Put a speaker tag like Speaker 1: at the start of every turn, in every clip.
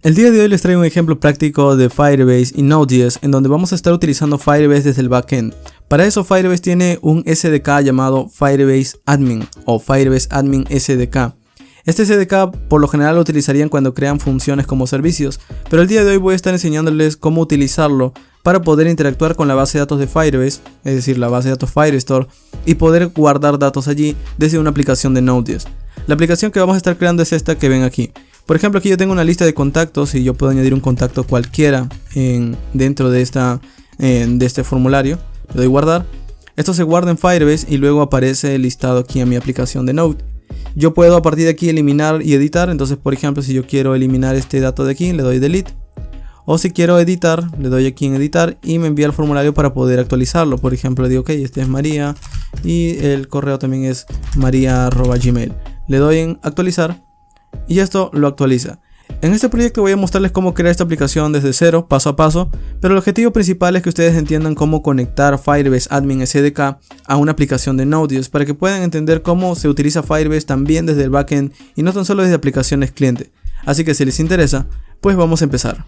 Speaker 1: El día de hoy les traigo un ejemplo práctico de Firebase y Node.js en donde vamos a estar utilizando Firebase desde el backend. Para eso Firebase tiene un SDK llamado Firebase Admin o Firebase Admin SDK. Este SDK por lo general lo utilizarían cuando crean funciones como servicios, pero el día de hoy voy a estar enseñándoles cómo utilizarlo para poder interactuar con la base de datos de Firebase, es decir, la base de datos Firestore, y poder guardar datos allí desde una aplicación de Node.js. La aplicación que vamos a estar creando es esta que ven aquí. Por ejemplo, aquí yo tengo una lista de contactos y yo puedo añadir un contacto cualquiera dentro de este formulario. Le doy guardar. Esto se guarda en Firebase y luego aparece listado aquí en mi aplicación de Node. Yo puedo a partir de aquí eliminar y editar. Entonces, por ejemplo, si yo quiero eliminar este dato de aquí, le doy delete. O si quiero editar, le doy aquí en editar y me envía el formulario para poder actualizarlo. Por ejemplo, le digo, ok, este es María y el correo también es maria@gmail. Le doy en actualizar. Y esto lo actualiza. En este proyecto voy a mostrarles cómo crear esta aplicación desde cero, paso a paso, pero el objetivo principal es que ustedes entiendan cómo conectar Firebase Admin SDK a una aplicación de Node.js para que puedan entender cómo se utiliza Firebase también desde el backend y no tan solo desde aplicaciones cliente. Así que si les interesa, pues vamos a empezar.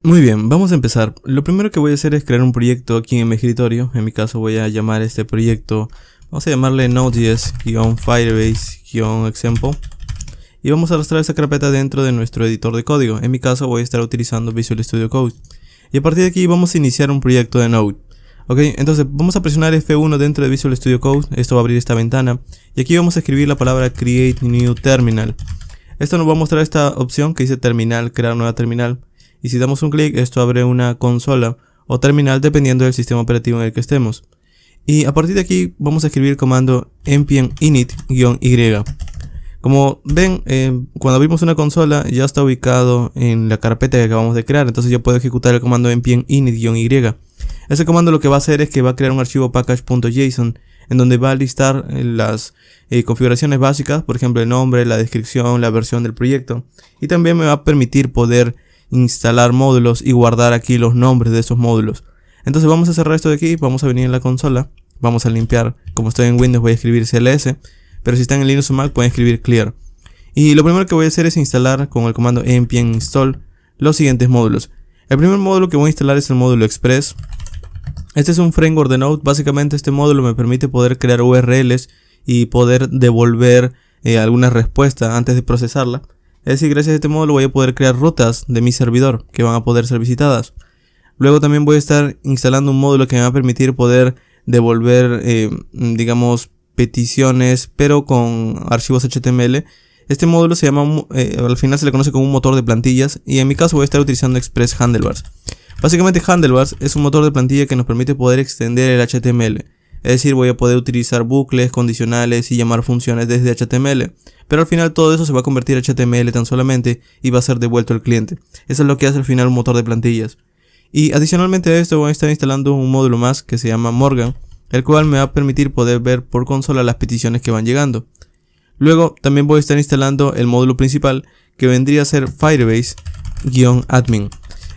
Speaker 1: Muy bien, vamos a empezar. Lo primero que voy a hacer es crear un proyecto aquí en mi escritorio. En mi caso voy a llamar este proyecto, vamos a llamarle Node.js-Firebase-example. Y vamos a arrastrar esa carpeta dentro de nuestro editor de código. En mi caso voy a estar utilizando Visual Studio Code. Y a partir de aquí vamos a iniciar un proyecto de Node. Ok, entonces vamos a presionar F1 dentro de Visual Studio Code. Esto va a abrir esta ventana. Y aquí vamos a escribir la palabra Create New Terminal. Esto nos va a mostrar esta opción que dice terminal, crear nueva terminal. Y si damos un clic, esto abre una consola o terminal dependiendo del sistema operativo en el que estemos. Y a partir de aquí vamos a escribir el comando npm init-y. Como ven, cuando abrimos una consola ya está ubicado en la carpeta que acabamos de crear. Entonces yo puedo ejecutar el comando npm init-y. Ese comando lo que va a hacer es que va a crear un archivo package.json en donde va a listar las configuraciones básicas, por ejemplo el nombre, la descripción, la versión del proyecto. Y también me va a permitir poder instalar módulos y guardar aquí los nombres de esos módulos. Entonces vamos a cerrar esto de aquí, vamos a venir en la consola, vamos a limpiar. Como estoy en Windows voy a escribir CLS, pero si están en Linux o Mac pueden escribir clear. Y lo primero que voy a hacer es instalar con el comando npm install los siguientes módulos. El primer módulo que voy a instalar es el módulo Express. Este es un framework de Node. Básicamente este módulo me permite poder crear URLs y poder devolver alguna respuesta antes de procesarla. Es decir, gracias a este módulo voy a poder crear rutas de mi servidor que van a poder ser visitadas. Luego también voy a estar instalando un módulo que me va a permitir poder devolver, digamos, peticiones, pero con archivos HTML. Este módulo se llama, al final se le conoce como un motor de plantillas y en mi caso voy a estar utilizando Express Handlebars. Básicamente Handlebars es un motor de plantilla que nos permite poder extender el HTML. Es decir, voy a poder utilizar bucles, condicionales y llamar funciones desde HTML. Pero al final todo eso se va a convertir a HTML tan solamente y va a ser devuelto al cliente. Eso es lo que hace al final un motor de plantillas. Y adicionalmente a esto voy a estar instalando un módulo más que se llama Morgan, el cual me va a permitir poder ver por consola las peticiones que van llegando. Luego también voy a estar instalando el módulo principal que vendría a ser Firebase-admin.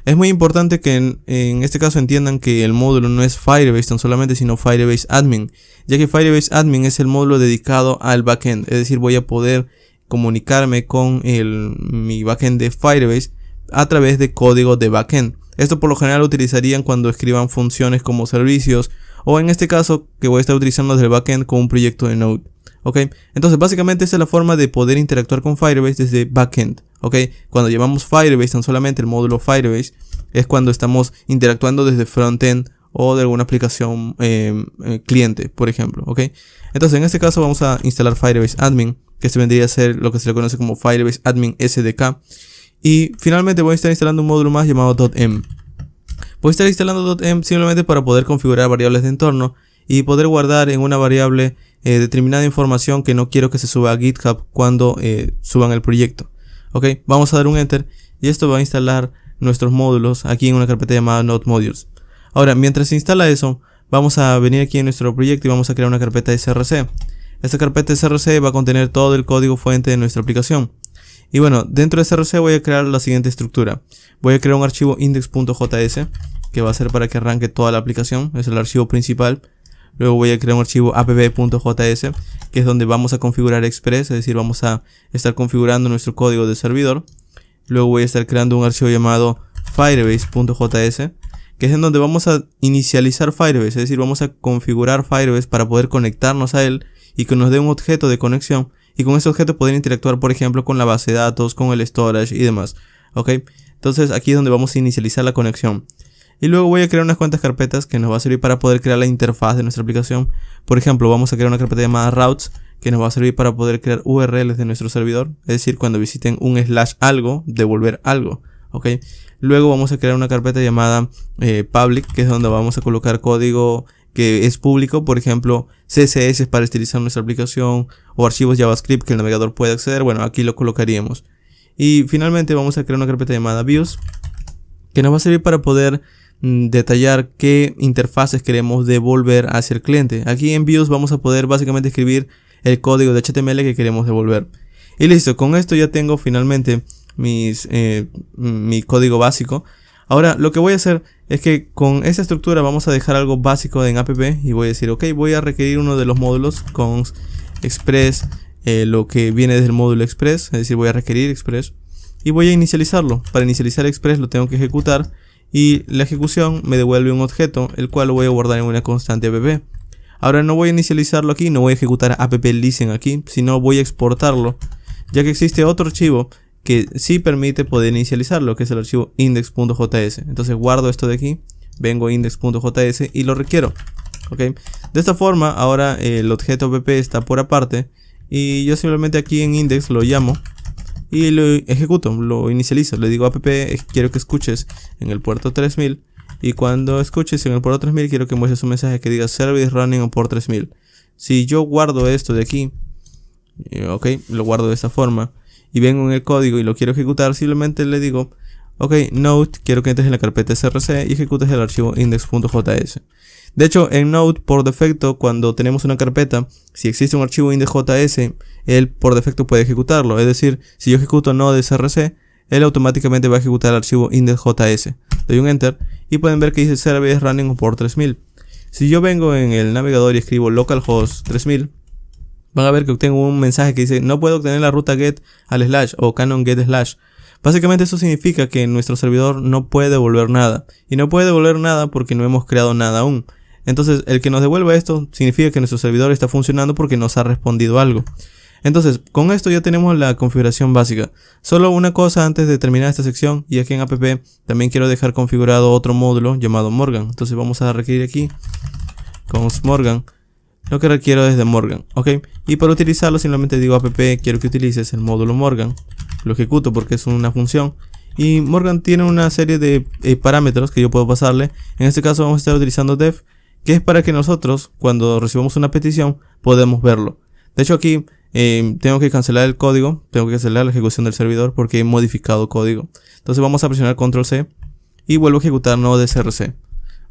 Speaker 1: Es muy importante que en este caso entiendan que el módulo no es Firebase tan solamente, sino Firebase Admin, ya que Firebase Admin es el módulo dedicado al backend, es decir, voy a poder comunicarme con mi backend de Firebase a través de código de backend. Esto por lo general lo utilizarían cuando escriban funciones como servicios o en este caso que voy a estar utilizando desde el backend con un proyecto de Node. Ok, entonces básicamente esa es la forma de poder interactuar con Firebase desde backend. Ok, cuando llamamos Firebase tan solamente el módulo Firebase es cuando estamos interactuando desde frontend o de alguna aplicación cliente, por ejemplo. Ok, entonces en este caso vamos a instalar Firebase Admin, que este vendría a ser lo que se le conoce como Firebase Admin SDK. Y finalmente voy a estar instalando un módulo más llamado .env. Voy a estar instalando .env simplemente para poder configurar variables de entorno y poder guardar en una variable determinada información que no quiero que se suba a GitHub cuando suban el proyecto. Ok, vamos a dar un enter y esto va a instalar nuestros módulos aquí en una carpeta llamada Node Modules. Ahora, mientras se instala eso, vamos a venir aquí en nuestro proyecto y vamos a crear una carpeta de src. Esta carpeta de src va a contener todo el código fuente de nuestra aplicación. Y bueno, dentro de src voy a crear la siguiente estructura. Voy a crear un archivo index.js que va a ser para que arranque toda la aplicación, es el archivo principal. Luego voy a crear un archivo app.js, que es donde vamos a configurar Express, es decir, vamos a estar configurando nuestro código de servidor. Luego voy a estar creando un archivo llamado firebase.js, que es en donde vamos a inicializar Firebase, es decir, vamos a configurar Firebase para poder conectarnos a él y que nos dé un objeto de conexión, y con ese objeto poder interactuar, por ejemplo, con la base de datos, con el storage y demás. ¿Ok? Entonces aquí es donde vamos a inicializar la conexión. Y luego voy a crear unas cuantas carpetas que nos va a servir para poder crear la interfaz de nuestra aplicación. Por ejemplo, vamos a crear una carpeta llamada routes, que nos va a servir para poder crear URLs de nuestro servidor. Es decir, cuando visiten un / algo, devolver algo. ¿Ok? Luego vamos a crear una carpeta llamada public, que es donde vamos a colocar código que es público, por ejemplo CSS para estilizar nuestra aplicación, o archivos JavaScript que el navegador puede acceder. Bueno, aquí lo colocaríamos. Y finalmente vamos a crear una carpeta llamada views, que nos va a servir para poder detallar qué interfaces queremos devolver hacia el cliente. Aquí en views vamos a poder básicamente escribir el código de HTML que queremos devolver. Y listo, con esto ya tengo finalmente mi código básico. Ahora lo que voy a hacer es que con esta estructura vamos a dejar algo básico en app y voy a decir, ok, voy a requerir uno de los módulos con express, lo que viene desde el módulo express, es decir, voy a requerir express y voy a inicializarlo. Para inicializar express lo tengo que ejecutar y la ejecución me devuelve un objeto, el cual lo voy a guardar en una constante app. Ahora no voy a inicializarlo aquí, no voy a ejecutar app-listen aquí, sino voy a exportarlo, ya que existe otro archivo que sí permite poder inicializarlo, que es el archivo index.js. Entonces guardo esto de aquí, vengo a index.js y lo requiero. ¿Ok? De esta forma ahora el objeto app está por aparte y yo simplemente aquí en index lo llamo y lo ejecuto, lo inicializo. Le digo app, quiero que escuches en el puerto 3000, y cuando escuches en el puerto 3000 quiero que muestres un mensaje que diga service running on port 3000. Si yo guardo esto de aquí, ok, lo guardo de esta forma y vengo en el código y lo quiero ejecutar, simplemente le digo ok, Node, quiero que entres en la carpeta src y ejecutes el archivo index.js. De hecho, en Node, por defecto, cuando tenemos una carpeta, si existe un archivo index.js, él por defecto puede ejecutarlo. Es decir, si yo ejecuto node src, él automáticamente va a ejecutar el archivo index.js. Doy un enter y pueden ver que dice service running on port 3000. Si yo vengo en el navegador y escribo localhost 3000, van a ver que obtengo un mensaje que dice no puedo obtener la ruta get al / o canon get /. Básicamente eso significa que nuestro servidor no puede devolver nada. Y no puede devolver nada porque no hemos creado nada aún. Entonces el que nos devuelva esto significa que nuestro servidor está funcionando porque nos ha respondido algo. Entonces con esto ya tenemos la configuración básica. Solo una cosa antes de terminar esta sección, y aquí en app también quiero dejar configurado otro módulo llamado Morgan. Entonces vamos a requerir aquí con Morgan. Lo que requiero es de Morgan, ok, y para utilizarlo simplemente digo app, quiero que utilices el módulo Morgan. Lo ejecuto porque es una función y Morgan tiene una serie de parámetros que yo puedo pasarle. En este caso vamos a estar utilizando def, que es para que nosotros cuando recibamos una petición podemos verlo. De hecho aquí tengo que cancelar el código, tengo que cancelar la ejecución del servidor porque he modificado código. Entonces vamos a presionar control C y vuelvo a ejecutar node src,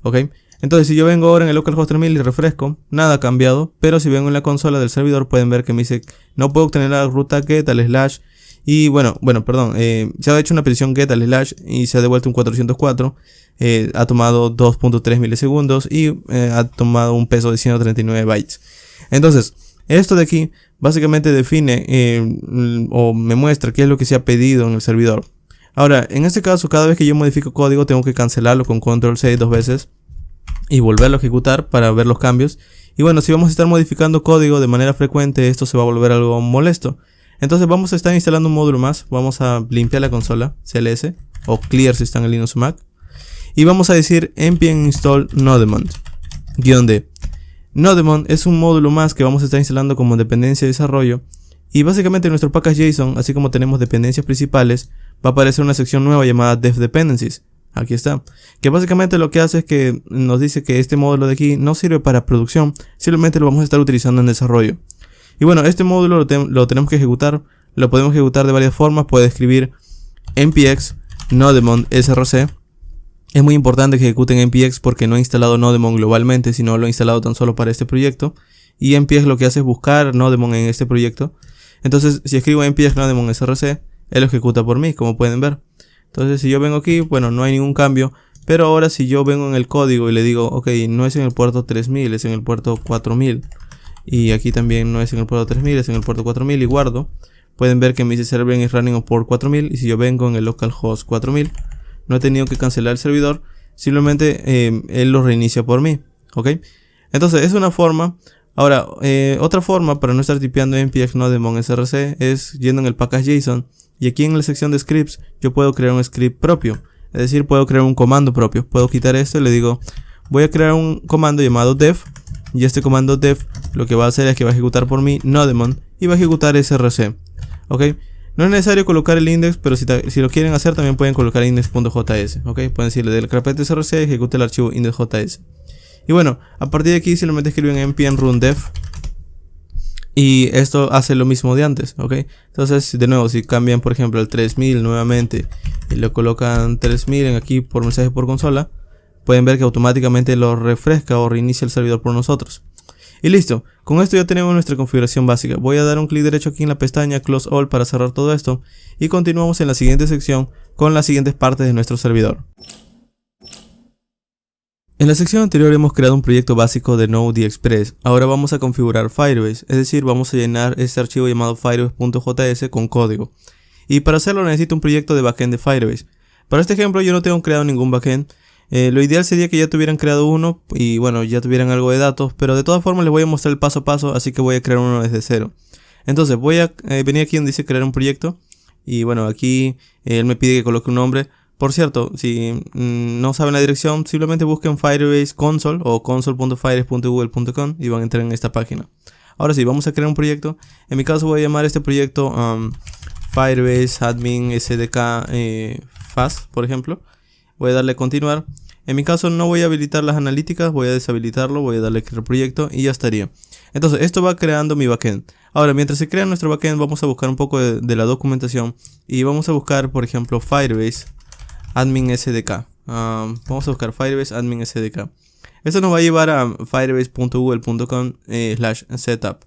Speaker 1: ok. Entonces si yo vengo ahora en el localhost 3000 y refresco, nada ha cambiado, pero si vengo en la consola del servidor pueden ver que me dice no puedo obtener la ruta get al / y se ha hecho una petición get al / y se ha devuelto un 404, ha tomado 2.3 milisegundos y ha tomado un peso de 139 bytes. Entonces esto de aquí básicamente define o me muestra qué es lo que se ha pedido en el servidor. Ahora en este caso cada vez que yo modifico código tengo que cancelarlo con control C 2 veces y volverlo a ejecutar para ver los cambios. Y bueno, si vamos a estar modificando código de manera frecuente, esto se va a volver algo molesto. Entonces vamos a estar instalando un módulo más. Vamos a limpiar la consola cls o clear si están en Linux o Mac, y vamos a decir npm install nodemon -d. Nodemon es un módulo más que vamos a estar instalando como dependencia de desarrollo, y básicamente en nuestro package.json, así como tenemos dependencias principales, va a aparecer una sección nueva llamada dev dependencies. Aquí está, que básicamente lo que hace es que nos dice que este módulo de aquí no sirve para producción, simplemente lo vamos a estar utilizando en desarrollo. Y bueno, este módulo lo tenemos que ejecutar, lo podemos ejecutar de varias formas. Puede escribir npx nodemon src. Es muy importante que ejecuten npx porque no he instalado nodemon globalmente, sino lo he instalado tan solo para este proyecto. Y npx lo que hace es buscar nodemon en este proyecto. Entonces si escribo npx nodemon src, él lo ejecuta por mí, como pueden ver. Entonces si yo vengo aquí, bueno, no hay ningún cambio, Pero ahora si yo vengo en el código y le digo, ok, no es en el puerto 3000, es en el puerto 4000. Y aquí también no es en el puerto 3000, es en el puerto 4000 y guardo. Pueden ver que me dice server is running on port 4000. Y si yo vengo en el localhost 4000, no he tenido que cancelar el servidor. Simplemente él lo reinicia por mí. ¿Ok? Entonces es una forma. Ahora, otra forma para no estar tipeando npx nodemon src es yendo en el package JSON. Y aquí en la sección de scripts yo puedo crear un script propio. Es decir, puedo crear un comando propio. Puedo quitar esto y le digo, voy a crear un comando llamado def. Y este comando def lo que va a hacer es que va a ejecutar por mí nodemon y va a ejecutar src. ¿Ok? No es necesario colocar el index, pero si lo quieren hacer también pueden colocar index.js. ¿Ok? Pueden decirle de la carpeta src ejecute el archivo index.js. Y bueno, a partir de aquí simplemente escriben npm run def. Y esto hace lo mismo de antes, ¿ok? Entonces, de nuevo, si cambian por ejemplo el 3000 nuevamente y le colocan 3000 en aquí por mensaje por consola, pueden ver que automáticamente lo refresca o reinicia el servidor por nosotros. Y listo, con esto ya tenemos nuestra configuración básica. Voy a dar un clic derecho aquí en la pestaña Close All para cerrar todo esto. Y continuamos en la siguiente sección con las siguientes partes de nuestro servidor. En la sección anterior hemos creado un proyecto básico de Node.express. Ahora vamos a configurar Firebase, es decir, vamos a llenar este archivo llamado firebase.js con código. Y para hacerlo necesito un proyecto de backend de Firebase. Para este ejemplo yo no tengo creado ningún backend. Lo ideal sería que ya tuvieran creado uno y bueno, ya tuvieran algo de datos, pero de todas formas les voy a mostrar el paso a paso, así que voy a crear uno desde cero. Entonces voy a venir aquí donde dice crear un proyecto y bueno, aquí él me pide que coloque un nombre. Por cierto, si no saben la dirección, simplemente busquen Firebase Console o console.firebase.google.com y van a entrar en esta página. Ahora sí, vamos a crear un proyecto. En mi caso voy a llamar este proyecto Firebase Admin SDK Fast, por ejemplo. Voy a darle a continuar. En mi caso no voy a habilitar las analíticas, voy a deshabilitarlo, voy a darle crear proyecto y ya estaría. Entonces esto va creando mi backend. Ahora mientras se crea nuestro backend vamos a buscar un poco de la documentación y vamos a buscar por ejemplo Firebase Admin SDK. Vamos a buscar Firebase Admin SDK. Esto nos va a llevar a firebase.google.com/setup.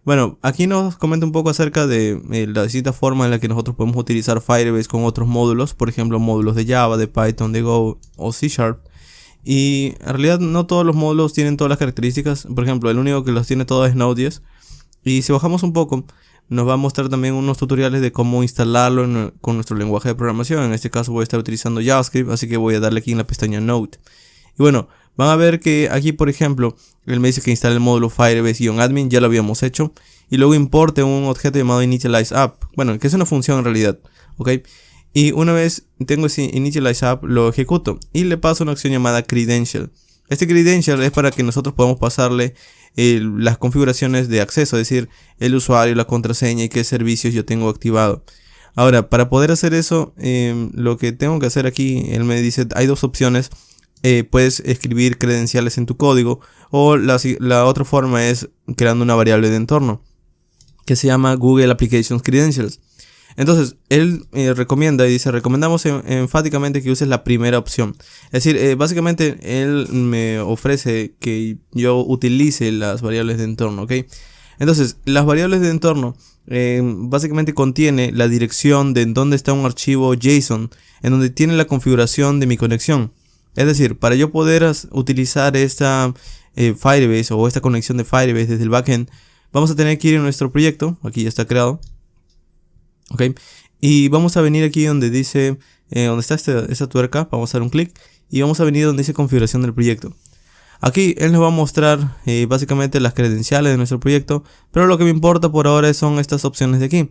Speaker 1: Bueno, aquí nos comenta un poco acerca de la distinta forma en la que nosotros podemos utilizar Firebase con otros módulos. Por ejemplo, módulos de Java, de Python, de Go o C#. Y en realidad no todos los módulos tienen todas las características. Por ejemplo, el único que los tiene todos es Node.js. Y si bajamos un poco, nos va a mostrar también unos tutoriales de cómo instalarlo con nuestro lenguaje de programación. En este caso voy a estar utilizando JavaScript, así que voy a darle aquí en la pestaña Node. Y bueno, van a ver que aquí por ejemplo, él me dice que instale el módulo Firebase-admin, ya lo habíamos hecho. Y luego importe un objeto llamado initializeApp, bueno, que es una función en realidad, ¿ok? Y una vez tengo ese initializeApp, lo ejecuto y le paso una acción llamada credential. Este credential es para que nosotros podamos pasarle las configuraciones de acceso, es decir, el usuario, la contraseña y qué servicios yo tengo activado. Ahora, para poder hacer eso, lo que tengo que hacer aquí, él me dice, hay dos opciones. Puedes escribir credenciales en tu código o la otra forma es creando una variable de entorno que se llama Google Applications Credentials. Entonces, él recomienda y dice, recomendamos enfáticamente que uses la primera opción. Es decir, básicamente él me ofrece que yo utilice las variables de entorno, ¿ok? Entonces, las variables de entorno básicamente contiene la dirección de dónde está un archivo JSON, en donde tiene la configuración de mi conexión. Es decir, para yo poder utilizar esta Firebase o esta conexión de Firebase desde el backend, vamos a tener que ir a nuestro proyecto, aquí ya está creado. Ok, y vamos a venir aquí donde dice, donde está esta tuerca, vamos a dar un clic y vamos a venir donde dice configuración del proyecto. Aquí él nos va a mostrar básicamente las credenciales de nuestro proyecto, pero lo que me importa por ahora son estas opciones de aquí.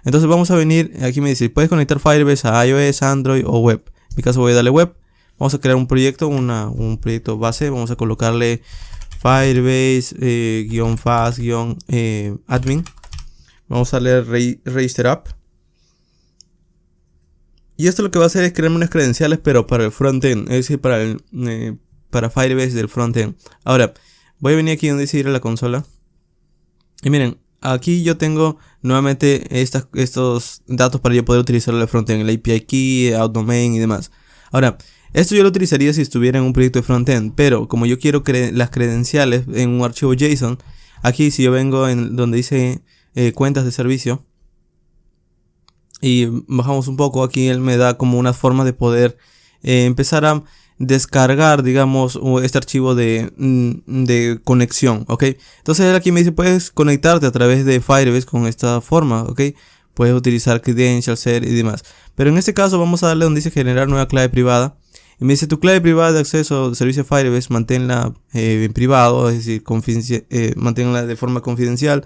Speaker 1: Entonces vamos a venir, aquí me dice, puedes conectar Firebase a iOS, Android o web. En mi caso voy a darle web, vamos a crear un proyecto, un proyecto base, vamos a colocarle Firebase-fast-admin. Vamos a darle register app. Y esto lo que va a hacer es crearme unas credenciales, pero para el frontend, es decir, para Firebase del frontend. Ahora, voy a venir aquí donde dice ir a la consola. Y miren, aquí yo tengo nuevamente estos datos para yo poder utilizarlo en el frontend, el API key, outDomain y demás. Ahora, esto yo lo utilizaría si estuviera en un proyecto de frontend, pero como yo quiero las credenciales en un archivo JSON, aquí si yo vengo en donde dice cuentas de servicio y bajamos un poco, aquí él me da como una forma de poder empezar a descargar, digamos, este archivo de conexión, ¿ok? Entonces él aquí me dice, puedes conectarte a través de Firebase con esta forma, ¿ok? Puedes utilizar credentials, ser y demás. Pero en este caso vamos a darle donde dice generar nueva clave privada. Y me dice, tu clave privada de acceso al servicio Firebase, manténla en privado, es decir, manténla de forma confidencial.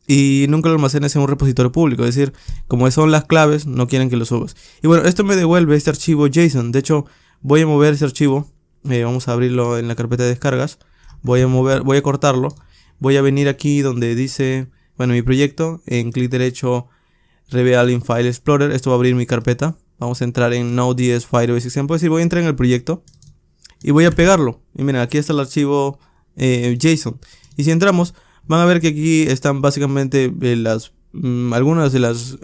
Speaker 1: Y nunca lo almacenes en un repositorio público, es decir, como son las claves, no quieren que lo subas. Y bueno, esto me devuelve este archivo JSON. De hecho, voy a mover ese archivo. Vamos a abrirlo en la carpeta de descargas. Voy a cortarlo. Voy a venir aquí donde dice, bueno, mi proyecto. En clic derecho, Reveal in File Explorer. Esto va a abrir mi carpeta. Vamos a entrar en Node.js Firebase Example. Es decir, voy a entrar en el proyecto y voy a pegarlo. Y miren, aquí está el archivo JSON. Y si entramos, van a ver que aquí están básicamente algunas de las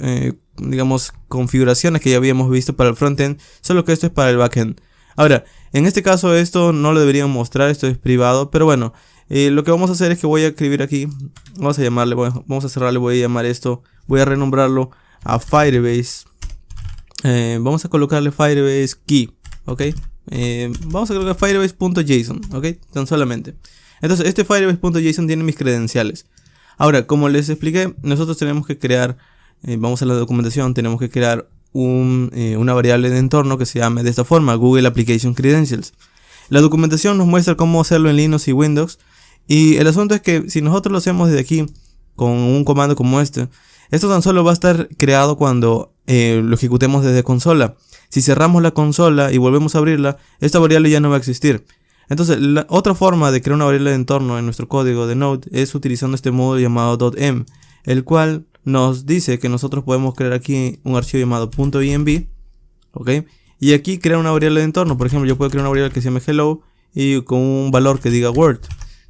Speaker 1: digamos, configuraciones que ya habíamos visto para el frontend, solo que esto es para el backend. Ahora, en este caso esto no lo deberían mostrar, esto es privado, pero bueno, lo que vamos a hacer es que voy a escribir aquí, vamos a llamarle, vamos a cerrarle, voy a llamar esto, voy a renombrarlo a Firebase, vamos a colocarle Firebase Key, ok, vamos a colocar Firebase.json, ok, tan solamente. Entonces este Firebase.json tiene mis credenciales. Ahora, como les expliqué, nosotros tenemos que crear, vamos a la documentación, tenemos que crear una variable de entorno que se llame de esta forma, Google Application Credentials. La documentación nos muestra cómo hacerlo en Linux y Windows. Y el asunto es que si nosotros lo hacemos desde aquí, con un comando como esto tan solo va a estar creado cuando lo ejecutemos desde consola. Si cerramos la consola y volvemos a abrirla, esta variable ya no va a existir. Entonces, la otra forma de crear una variable de entorno en nuestro código de Node es utilizando este módulo llamado .env, el cual nos dice que nosotros podemos crear aquí un archivo llamado .env, ¿ok? Y aquí crear una variable de entorno. Por ejemplo, yo puedo crear una variable que se llame hello y con un valor que diga word.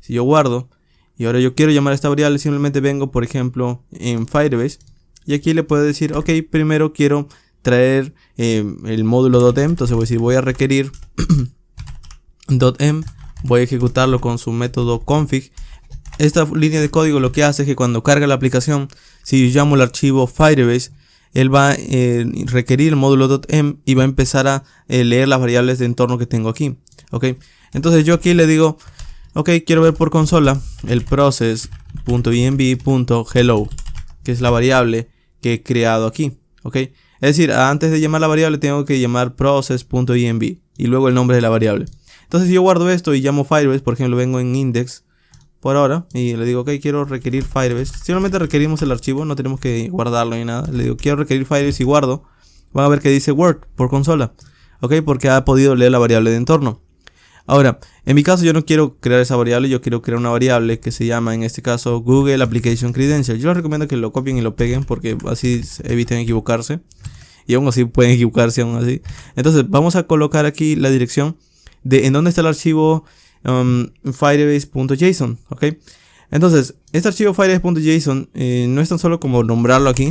Speaker 1: Si yo guardo y ahora yo quiero llamar a esta variable, simplemente vengo, por ejemplo, en Firebase y aquí le puedo decir, ok, primero quiero traer el módulo .env, entonces voy a decir, voy a requerir .env, voy a ejecutarlo con su método config. Esta línea de código lo que hace es que cuando carga la aplicación, si yo llamo el archivo Firebase, él va a requerir el módulo .env y va a empezar a leer las variables de entorno que tengo aquí, ok. Entonces yo aquí le digo, ok, quiero ver por consola el process.env.hello, que es la variable que he creado aquí, ok. Es decir, antes de llamar la variable tengo que llamar process.env y luego el nombre de la variable. Entonces si yo guardo esto y llamo Firebase, por ejemplo vengo en index por ahora y le digo, ok, quiero requerir Firebase. Simplemente requerimos el archivo, no tenemos que guardarlo ni nada. Le digo, quiero requerir Firebase y guardo. Van a ver que dice Word por consola, ok, porque ha podido leer la variable de entorno. Ahora, en mi caso yo no quiero crear esa variable, yo quiero crear una variable que se llama en este caso Google Application Credentials. Yo les recomiendo que lo copien y lo peguen porque así eviten equivocarse. Y aún así pueden equivocarse aún así. Entonces vamos a colocar aquí la dirección de en dónde está el archivo Firebase.json, ok. Entonces este archivo Firebase.json no es tan solo como nombrarlo aquí,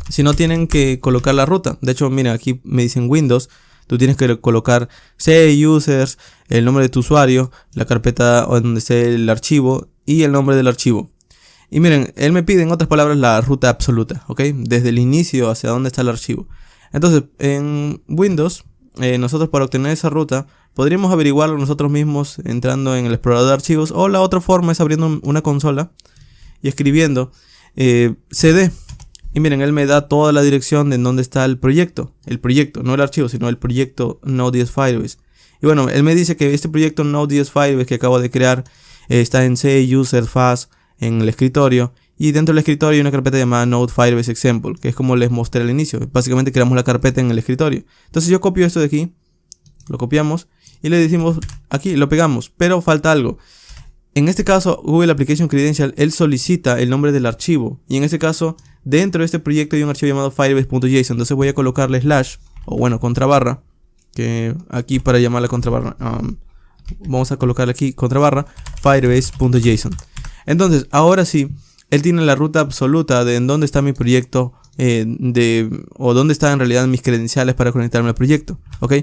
Speaker 1: sino tienen que colocar la ruta. De hecho, mira, aquí me dicen Windows, tú tienes que colocar C, users, el nombre de tu usuario, la carpeta donde esté el archivo y el nombre del archivo. Y miren, él me pide en otras palabras la ruta absoluta, ok, desde el inicio hacia dónde está el archivo. Entonces en Windows nosotros para obtener esa ruta podríamos averiguarlo nosotros mismos entrando en el explorador de archivos, o la otra forma es abriendo una consola y escribiendo cd. Y miren, él me da toda la dirección de en dónde está el proyecto, no el archivo, sino el proyecto Node.js Firebase. Y bueno, él me dice que este proyecto Node.js Firebase que acabo de crear está en C, user, fast, en el escritorio. Y dentro del escritorio hay una carpeta llamada Node Firebase Example, que es como les mostré al inicio. Básicamente creamos la carpeta en el escritorio. Entonces yo copio esto de aquí, lo copiamos y le decimos aquí, lo pegamos. Pero falta algo. En este caso, Google Application Credential, él solicita el nombre del archivo. Y en este caso, dentro de este proyecto hay un archivo llamado Firebase.json. Entonces voy a colocarle slash, o bueno, contrabarra, que aquí para llamarla contrabarra, vamos a colocarle aquí contrabarra, Firebase.json. Entonces, ahora sí, él tiene la ruta absoluta de en dónde está mi proyecto, o dónde están en realidad mis credenciales para conectarme al proyecto, ¿ok?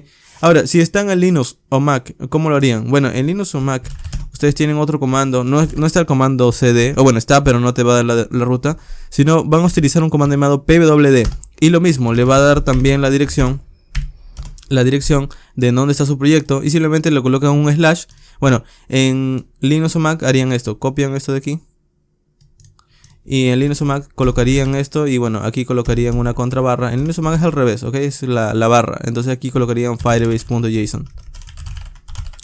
Speaker 1: Ahora, si están en Linux o Mac, ¿cómo lo harían? Bueno, en Linux o Mac, ustedes tienen otro comando, no está el comando cd, o bueno, está, pero no te va a dar la ruta, sino van a utilizar un comando llamado pwd, y lo mismo, le va a dar también la dirección de dónde está su proyecto y simplemente lo colocan un slash. Bueno, en Linux o Mac harían esto, copian esto de aquí. Y en Linux o Mac colocarían esto y bueno, aquí colocarían una contrabarra. En Linux o Mac es al revés, ok, es la barra. Entonces aquí colocarían firebase.json.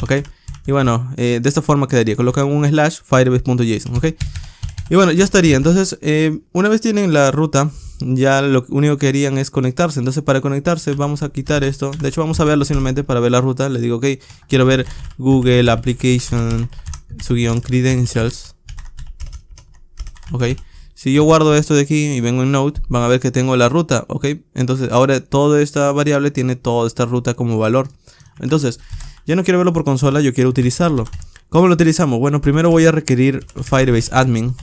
Speaker 1: Ok, y bueno, de esta forma quedaría, colocan un slash firebase.json, ok. Y bueno, ya estaría. Entonces, una vez tienen la ruta, ya lo único que harían es conectarse. Entonces, para conectarse vamos a quitar esto. De hecho, vamos a verlo simplemente para ver la ruta. Le digo, ok, quiero ver Google Application, su guión credentials. Ok, si yo guardo esto de aquí y vengo en Node, van a ver que tengo la ruta. Ok, entonces ahora toda esta variable tiene toda esta ruta como valor. Entonces, ya no quiero verlo por consola, yo quiero utilizarlo. ¿Cómo lo utilizamos? Bueno, primero voy a requerir Firebase Admin.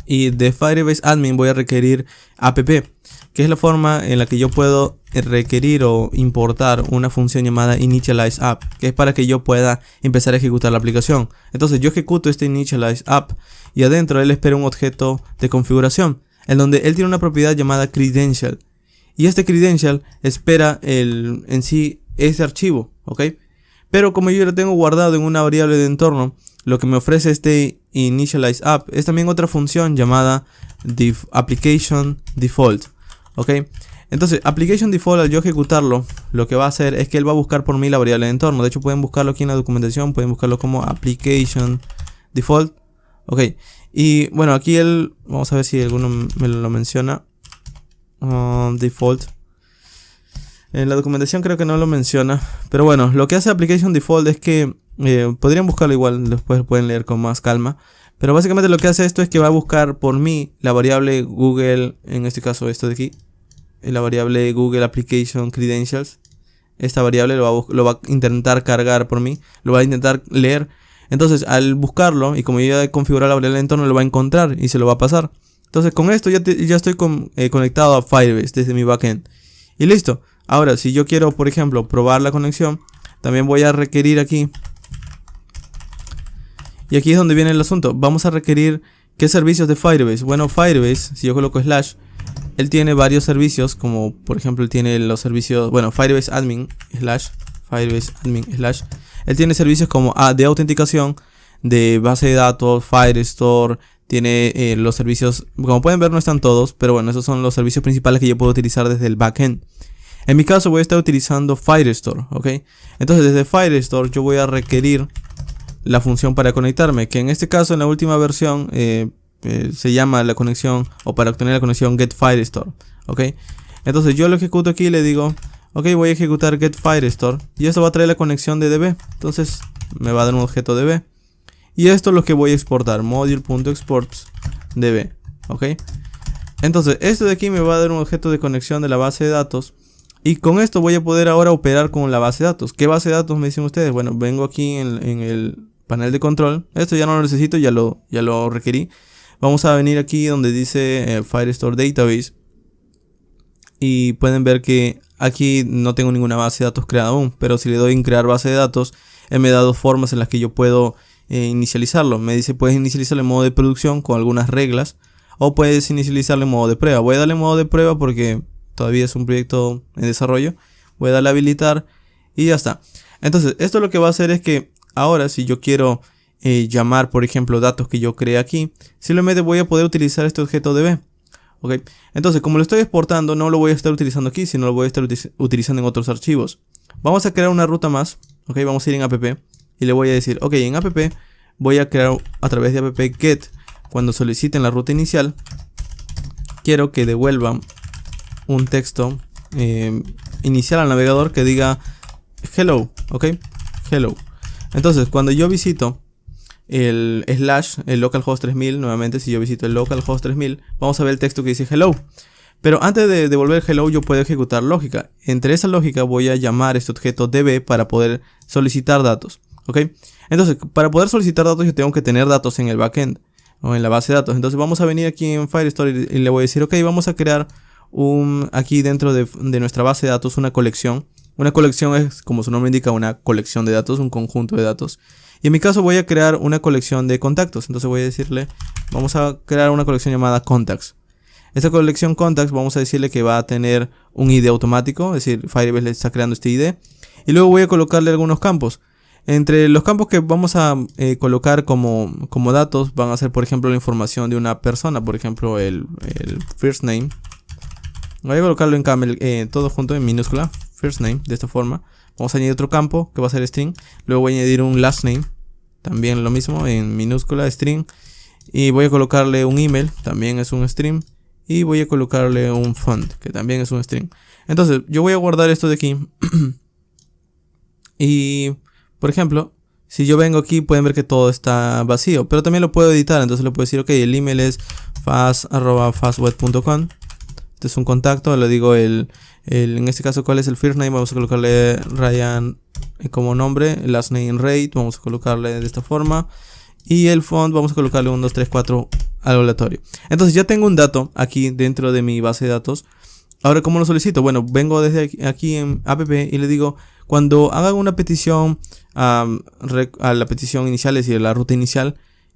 Speaker 1: Y de Firebase Admin voy a requerir app, que es la forma en la que yo puedo requerir o importar una función llamada initializeApp, que es para que yo pueda empezar a ejecutar la aplicación. Entonces yo ejecuto este initializeApp y adentro él espera un objeto de configuración, en donde él tiene una propiedad llamada credential. Y este credential espera en sí ese archivo, ¿ok? Pero como yo lo tengo guardado en una variable de entorno, lo que me ofrece este initializeApp es también otra función llamada application default, ¿ok? Entonces application default, al yo ejecutarlo, lo que va a hacer es que él va a buscar por mí la variable de entorno. De hecho pueden buscarlo aquí en la documentación, pueden buscarlo como application default, ¿ok? Y bueno, aquí él, vamos a ver si alguno me lo menciona. Default. En la documentación creo que no lo menciona. Pero bueno, lo que hace application default es que podrían buscarlo igual, después pueden leer con más calma. Pero básicamente lo que hace esto es que va a buscar por mí la variable Google, en este caso esto de aquí, la variable Google Application Credentials. Esta variable lo va a intentar cargar por mí, lo va a intentar leer. Entonces al buscarlo, y como yo ya he configurado la variable de entorno, lo va a encontrar y se lo va a pasar. Entonces con esto ya estoy conectado a Firebase desde mi backend. Y listo. Ahora si yo quiero, por ejemplo, probar la conexión, también voy a requerir aquí. Y aquí es donde viene el asunto. Vamos a requerir qué servicios de Firebase. Bueno, Firebase, si yo coloco slash, él tiene varios servicios, como por ejemplo él tiene los servicios, bueno, Firebase Admin slash, él tiene servicios como de autenticación, de base de datos, Firestore, tiene los servicios, como pueden ver no están todos, pero bueno, esos son los servicios principales que yo puedo utilizar desde el backend. En mi caso voy a estar utilizando Firestore, ¿ok? Entonces desde Firestore yo voy a requerir la función para conectarme, que en este caso en la última versión se llama la conexión, o para obtener la conexión getFirestore, ¿ok? Entonces yo lo ejecuto aquí y le digo, ok, voy a ejecutar getFirestore y esto va a traer la conexión de DB. Entonces me va a dar un objeto DB y esto es lo que voy a exportar, module.exports DB, ¿ok? Entonces esto de aquí me va a dar un objeto de conexión de la base de datos. Y con esto voy a poder ahora operar con la base de datos. ¿Qué base de datos me dicen ustedes? Bueno, vengo aquí en el panel de control. Esto ya no lo necesito, ya lo requerí. Vamos a venir aquí donde dice Firestore Database. Y pueden ver que aquí no tengo ninguna base de datos creada aún. Pero si le doy en crear base de datos, él me da dos formas en las que yo puedo inicializarlo. Me dice, puedes inicializarlo en modo de producción con algunas reglas. O puedes inicializarlo en modo de prueba. Voy a darle modo de prueba porque todavía es un proyecto en desarrollo. Voy a darle a habilitar y ya está. Entonces esto lo que va a hacer es que ahora si yo quiero llamar por ejemplo datos que yo creé aquí, simplemente voy a poder utilizar este objeto DB. ¿Ok? Entonces como lo estoy exportando no lo voy a estar utilizando aquí, sino lo voy a estar utilizando en otros archivos. Vamos a crear una ruta más. ¿Ok? Vamos a ir en app y le voy a decir, ok, en app voy a crear a través de app get, cuando soliciten la ruta inicial, quiero que devuelvan un texto inicial al navegador que diga hello, ok, hello. Entonces cuando yo visito el slash, el localhost 3000, nuevamente si yo visito el localhost 3000, vamos a ver el texto que dice hello. Pero antes de devolver hello yo puedo ejecutar lógica. Entre esa lógica voy a llamar este objeto db para poder solicitar datos, ok. Entonces para poder solicitar datos yo tengo que tener datos en el backend o en la base de datos. Entonces vamos a venir aquí en Firestore y le voy a decir, ok, vamos a crear aquí dentro de nuestra base de datos una colección. Una colección es, como su nombre indica, una colección de datos, un conjunto de datos. Y en mi caso voy a crear una colección de contactos. Entonces voy a decirle, vamos a crear una colección llamada contacts. Esta colección contacts vamos a decirle que va a tener un ID automático, es decir, Firebase le está creando este ID. y luego voy a colocarle algunos campos. Entre los campos que vamos a colocar como datos van a ser, por ejemplo, la información de una persona, por ejemplo, el first name. Voy a colocarlo en camel, todo junto en minúscula, first name, de esta forma. Vamos a añadir otro campo que va a ser string. Luego voy a añadir un last name, también lo mismo, en minúscula, string. Y voy a colocarle un email, también es un string. Y voy a colocarle un font, que también es un string. Entonces, yo voy a guardar esto de aquí. Y, por ejemplo, si yo vengo aquí, pueden ver que todo está vacío. Pero también lo puedo editar, entonces le puedo decir, ok, el email es fast@fastweb.com. Este es un contacto, le digo en este caso, ¿cuál es el first name? Vamos a colocarle Ryan como nombre. El last name Rate, vamos a colocarle de esta forma. Y el font, vamos a colocarle 1, 2, 3, 4 algo aleatorio. Entonces ya tengo un dato aquí dentro de mi base de datos. Ahora, ¿cómo lo solicito? Bueno, vengo desde aquí en app y le digo, cuando haga una petición a la petición inicial, es decir, la ruta inicial,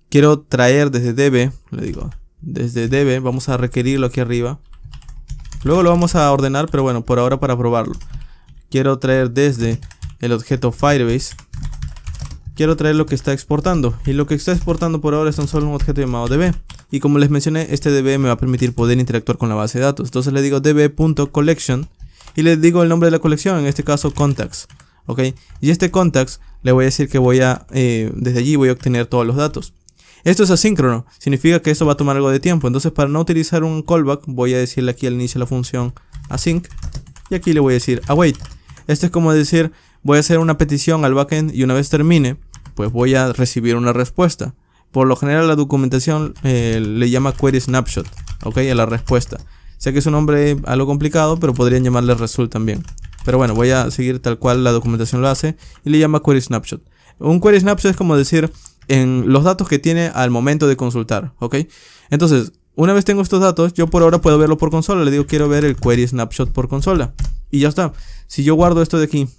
Speaker 1: quiero traer desde db, le digo, desde db, vamos a requerirlo aquí arriba. Luego lo vamos a ordenar, pero bueno, por ahora para probarlo. Quiero traer desde el objeto Firebase. Quiero traer lo que está exportando. Y lo que está exportando por ahora es tan solo un objeto llamado db. Y como les mencioné, este db me va a permitir poder interactuar con la base de datos. Entonces le digo db.collection y le digo el nombre de la colección, en este caso contacts. ¿Ok? Y este contacts le voy a decir que desde allí voy a obtener todos los datos. Esto es asíncrono, significa que esto va a tomar algo de tiempo. Entonces, para no utilizar un callback, voy a decirle aquí al inicio la función async. Y aquí le voy a decir await. Esto es como decir, voy a hacer una petición al backend y una vez termine, pues voy a recibir una respuesta. Por lo general la documentación le llama query snapshot, ¿ok? A la respuesta. Sé que es un nombre algo complicado, pero podrían llamarle result también. Pero bueno, voy a seguir tal cual la documentación lo hace y le llama query snapshot. Un query snapshot es como decir en los datos que tiene al momento de consultar, ¿ok? Entonces, una vez tengo estos datos, yo por ahora puedo verlo por consola. Le digo, quiero ver el query snapshot por consola. Y ya está. Si yo guardo esto de aquí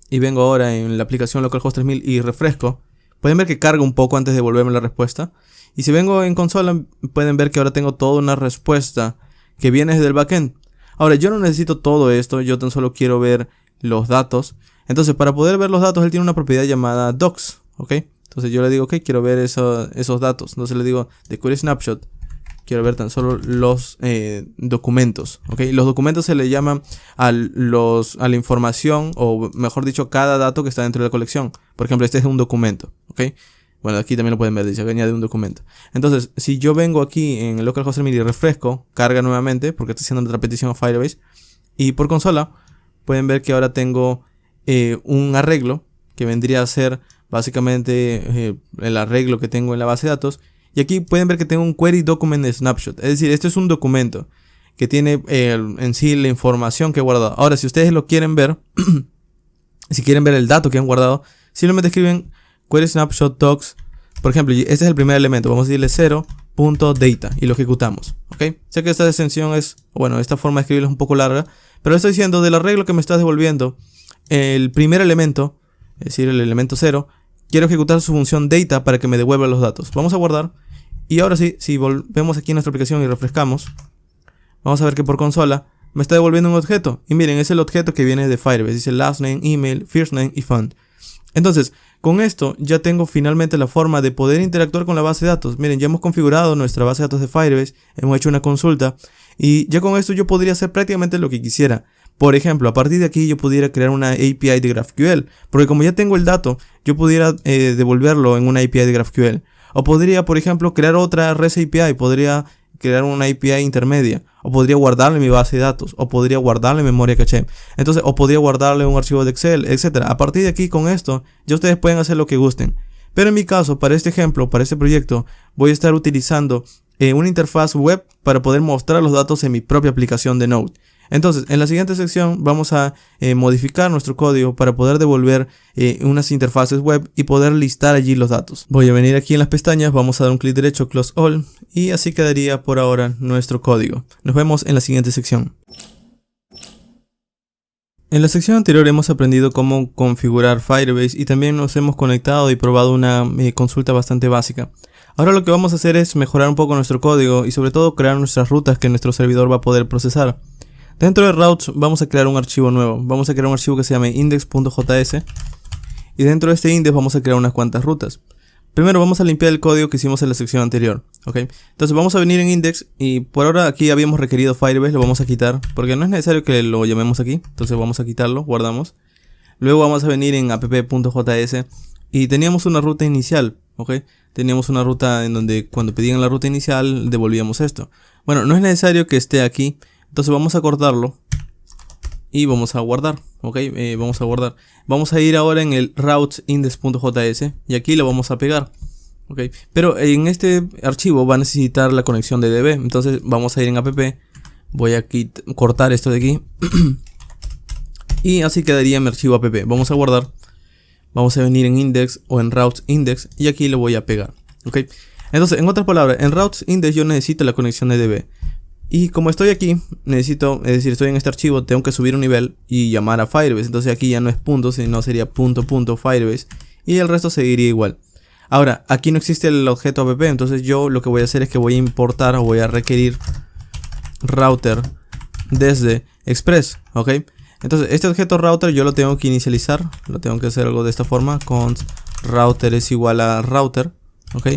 Speaker 1: y vengo ahora en la aplicación localhost 3000 y refresco, pueden ver que carga un poco antes de devolverme la respuesta. Y si vengo en consola, pueden ver que ahora tengo toda una respuesta que viene desde el backend. Ahora, yo no necesito todo esto, yo tan solo quiero ver los datos. Entonces, para poder ver los datos, él tiene una propiedad llamada docs, ¿ok? Entonces yo le digo, ok, quiero ver esos datos. Entonces le digo, de query snapshot, quiero ver tan solo los documentos, ¿ok? Los documentos se le llaman a la información, o mejor dicho, cada dato que está dentro de la colección. Por ejemplo, este es un documento, ¿ok? Bueno, aquí también lo pueden ver, dice que añade un documento. Entonces, si yo vengo aquí en el localhost 3000 y refresco, carga nuevamente, porque está haciendo otra petición a Firebase. Y por consola, pueden ver que ahora tengo un arreglo, que vendría a ser básicamente el arreglo que tengo en la base de datos. Y aquí pueden ver que tengo un query document snapshot. Es decir, esto es un documento que tiene en sí la información que he guardado. Ahora, si ustedes lo quieren ver, si quieren ver el dato que han guardado, simplemente escriben query snapshot docs. Por ejemplo, este es el primer elemento. Vamos a decirle 0.data y lo ejecutamos. ¿Ok? Sé que esta extensión esta forma de escribirlo es un poco larga, pero le estoy diciendo del arreglo que me estás devolviendo, el primer elemento, es decir, el elemento 0, quiero ejecutar su función data para que me devuelva los datos. Vamos a guardar. Y ahora sí, si volvemos aquí a nuestra aplicación y refrescamos, vamos a ver que por consola me está devolviendo un objeto. Y miren, es el objeto que viene de Firebase. Dice last name, email, first name y font. Entonces, con esto ya tengo finalmente la forma de poder interactuar con la base de datos. Miren, ya hemos configurado nuestra base de datos de Firebase, hemos hecho una consulta y ya con esto yo podría hacer prácticamente lo que quisiera. Por ejemplo, a partir de aquí yo pudiera crear una API de GraphQL, porque como ya tengo el dato, yo pudiera devolverlo en una API de GraphQL. O podría, por ejemplo, crear otra REST API, podría crear una API intermedia, o podría guardarle mi base de datos, o podría guardarle memoria caché. Entonces, o podría guardarle un archivo de Excel, etcétera. A partir de aquí, con esto, ya ustedes pueden hacer lo que gusten. Pero en mi caso, para este ejemplo, para este proyecto, voy a estar utilizando una interfaz web para poder mostrar los datos en mi propia aplicación de Node. Entonces, en la siguiente sección vamos a modificar nuestro código para poder devolver unas interfaces web y poder listar allí los datos. Voy a venir aquí en las pestañas, vamos a dar un clic derecho, Close All, y así quedaría por ahora nuestro código. Nos vemos en la siguiente sección. En la sección anterior hemos aprendido cómo configurar Firebase y también nos hemos conectado y probado una consulta bastante básica. Ahora lo que vamos a hacer es mejorar un poco nuestro código y sobre todo crear nuestras rutas que nuestro servidor va a poder procesar. Dentro de routes vamos a crear un archivo nuevo. Vamos a crear un archivo que se llame index.js. Y dentro de este index vamos a crear unas cuantas rutas. Primero vamos a limpiar el código que hicimos en la sección anterior. ¿Ok? Entonces vamos a venir en index. Y por ahora aquí habíamos requerido Firebase. Lo vamos a quitar. Porque no es necesario que lo llamemos aquí. Entonces vamos a quitarlo. Guardamos. Luego vamos a venir en app.js. Y teníamos una ruta inicial. ¿Ok? Teníamos una ruta en donde cuando pedían la ruta inicial devolvíamos esto. Bueno, no es necesario que esté aquí. Entonces vamos a cortarlo y vamos a guardar, ok, vamos a guardar. Vamos a ir ahora en el routes index.js y aquí lo vamos a pegar, ok. Pero en este archivo va a necesitar la conexión de DB, entonces vamos a ir en app, voy a cortar esto de aquí y así quedaría mi archivo app. Vamos a guardar, vamos a venir en index o en routes index y aquí lo voy a pegar, ok. Entonces, en otras palabras, en routes index yo necesito la conexión de DB. Y como estoy aquí, necesito, es decir, estoy en este archivo, tengo que subir un nivel y llamar a Firebase. Entonces aquí ya no es punto, sino sería punto Firebase. Y el resto seguiría igual. Ahora, aquí no existe el objeto app, entonces yo lo que voy a hacer es que voy a importar o voy a requerir router desde Express, ¿ok? Entonces este objeto router yo lo tengo que inicializar, lo tengo que hacer algo de esta forma, const router es igual a router, ¿ok?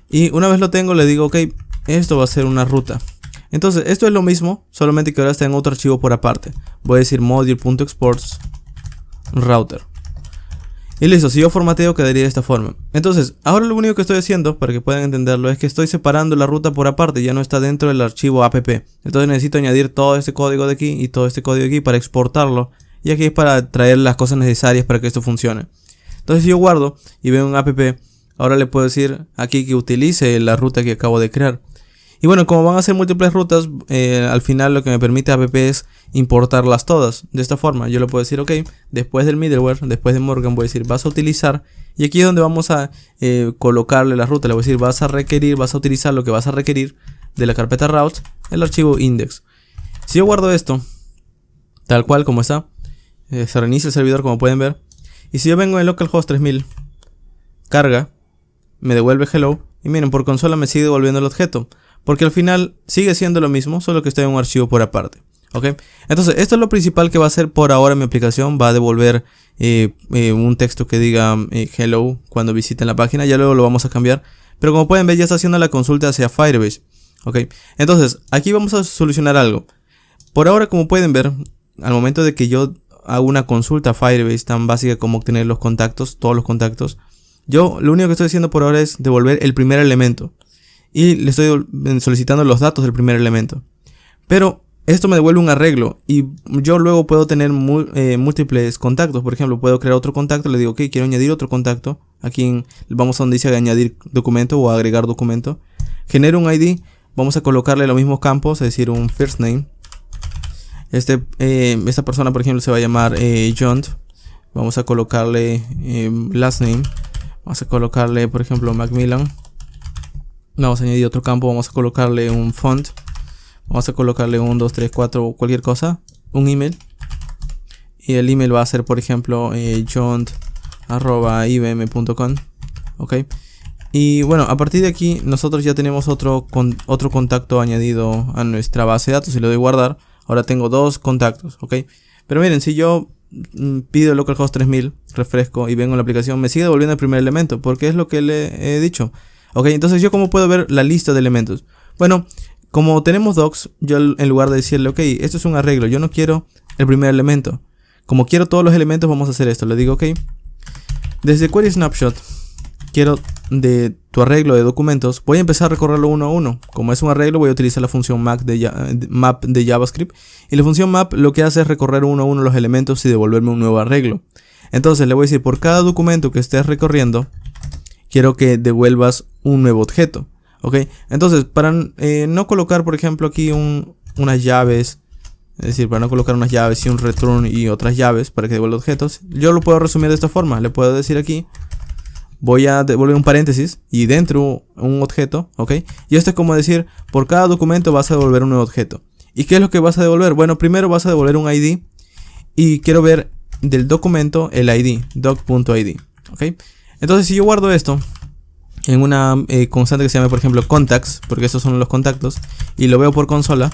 Speaker 1: Y una vez lo tengo le digo, ok, esto va a ser una ruta. Entonces esto es lo mismo, solamente que ahora está en otro archivo por aparte. Voy a decir module.exports router. Y listo, si yo formateo quedaría de esta forma. Entonces, ahora lo único que estoy haciendo, para que puedan entenderlo, es que estoy separando la ruta por aparte, ya no está dentro del archivo app. Entonces necesito añadir todo este código de aquí y todo este código de aquí para exportarlo. Y aquí es para traer las cosas necesarias para que esto funcione. Entonces si yo guardo y veo un app, ahora le puedo decir aquí que utilice la ruta que acabo de crear. Y bueno, como van a ser múltiples rutas, al final lo que me permite app es importarlas todas. De esta forma, yo le puedo decir, ok, después del middleware, después de Morgan, voy a decir, vas a utilizar. Y aquí es donde vamos a colocarle la ruta. Le voy a decir, vas a utilizar lo que vas a requerir de la carpeta routes, el archivo index. Si yo guardo esto, tal cual como está, se reinicia el servidor como pueden ver. Y si yo vengo en localhost 3000, carga, me devuelve hello. Y miren, por consola me sigue devolviendo el objeto. Porque al final sigue siendo lo mismo, solo que está en un archivo por aparte. ¿Ok? Entonces, esto es lo principal que va a hacer por ahora mi aplicación. Va a devolver un texto que diga hello cuando visiten la página. Ya luego lo vamos a cambiar. Pero como pueden ver, ya está haciendo la consulta hacia Firebase. ¿Ok? Entonces, aquí vamos a solucionar algo. Por ahora, como pueden ver, al momento de que yo hago una consulta a Firebase tan básica como obtener los contactos, todos los contactos, yo lo único que estoy haciendo por ahora es devolver el primer elemento. Y le estoy solicitando los datos del primer elemento. Pero esto me devuelve un arreglo. Y yo luego puedo tener múltiples contactos. Por ejemplo, puedo crear otro contacto. Le digo, ok, quiero añadir otro contacto. Aquí vamos a donde dice añadir documento o agregar documento. Genero un ID. Vamos a colocarle los mismos campos. Es decir, un first name. Esta persona, por ejemplo, se va a llamar John. Vamos a colocarle last name. Vamos a colocarle, por ejemplo, Macmillan. Vamos a añadir otro campo, vamos a colocarle un font. Vamos a colocarle un 2, 3, 4, cualquier cosa. Un email. Y el email va a ser, por ejemplo, john@ibm.com. Ok. Y bueno, a partir de aquí nosotros ya tenemos otro contacto añadido a nuestra base de datos. Si le doy guardar, ahora tengo dos contactos. Ok. Pero miren, si yo pido localhost 3000, refresco y vengo en la aplicación, me sigue devolviendo el primer elemento. Porque es lo que le he dicho. Ok, entonces yo como puedo ver la lista de elementos. Bueno, como tenemos docs, yo en lugar de decirle, ok, esto es un arreglo, yo no quiero el primer elemento. Como quiero todos los elementos, vamos a hacer esto. Le digo, ok, desde query snapshot, quiero de tu arreglo de documentos, voy a empezar a recorrerlo uno a uno. Como es un arreglo, voy a utilizar la función map de JavaScript. Y la función map lo que hace es recorrer uno a uno los elementos y devolverme un nuevo arreglo. Entonces le voy a decir, por cada documento que estés recorriendo, quiero que devuelvas un nuevo objeto. ¿Ok? Entonces, para no colocar, por ejemplo, aquí unas llaves. Es decir, para no colocar unas llaves y un return y otras llaves para que devuelva objetos. Yo lo puedo resumir de esta forma. Le puedo decir aquí. Voy a devolver un paréntesis y dentro un objeto. ¿Ok? Y esto es como decir, por cada documento vas a devolver un nuevo objeto. ¿Y qué es lo que vas a devolver? Bueno, primero vas a devolver un ID. Y quiero ver del documento el ID. doc.id. ¿Ok? Entonces si yo guardo esto en una constante que se llama, por ejemplo, contacts, porque estos son los contactos, y lo veo por consola,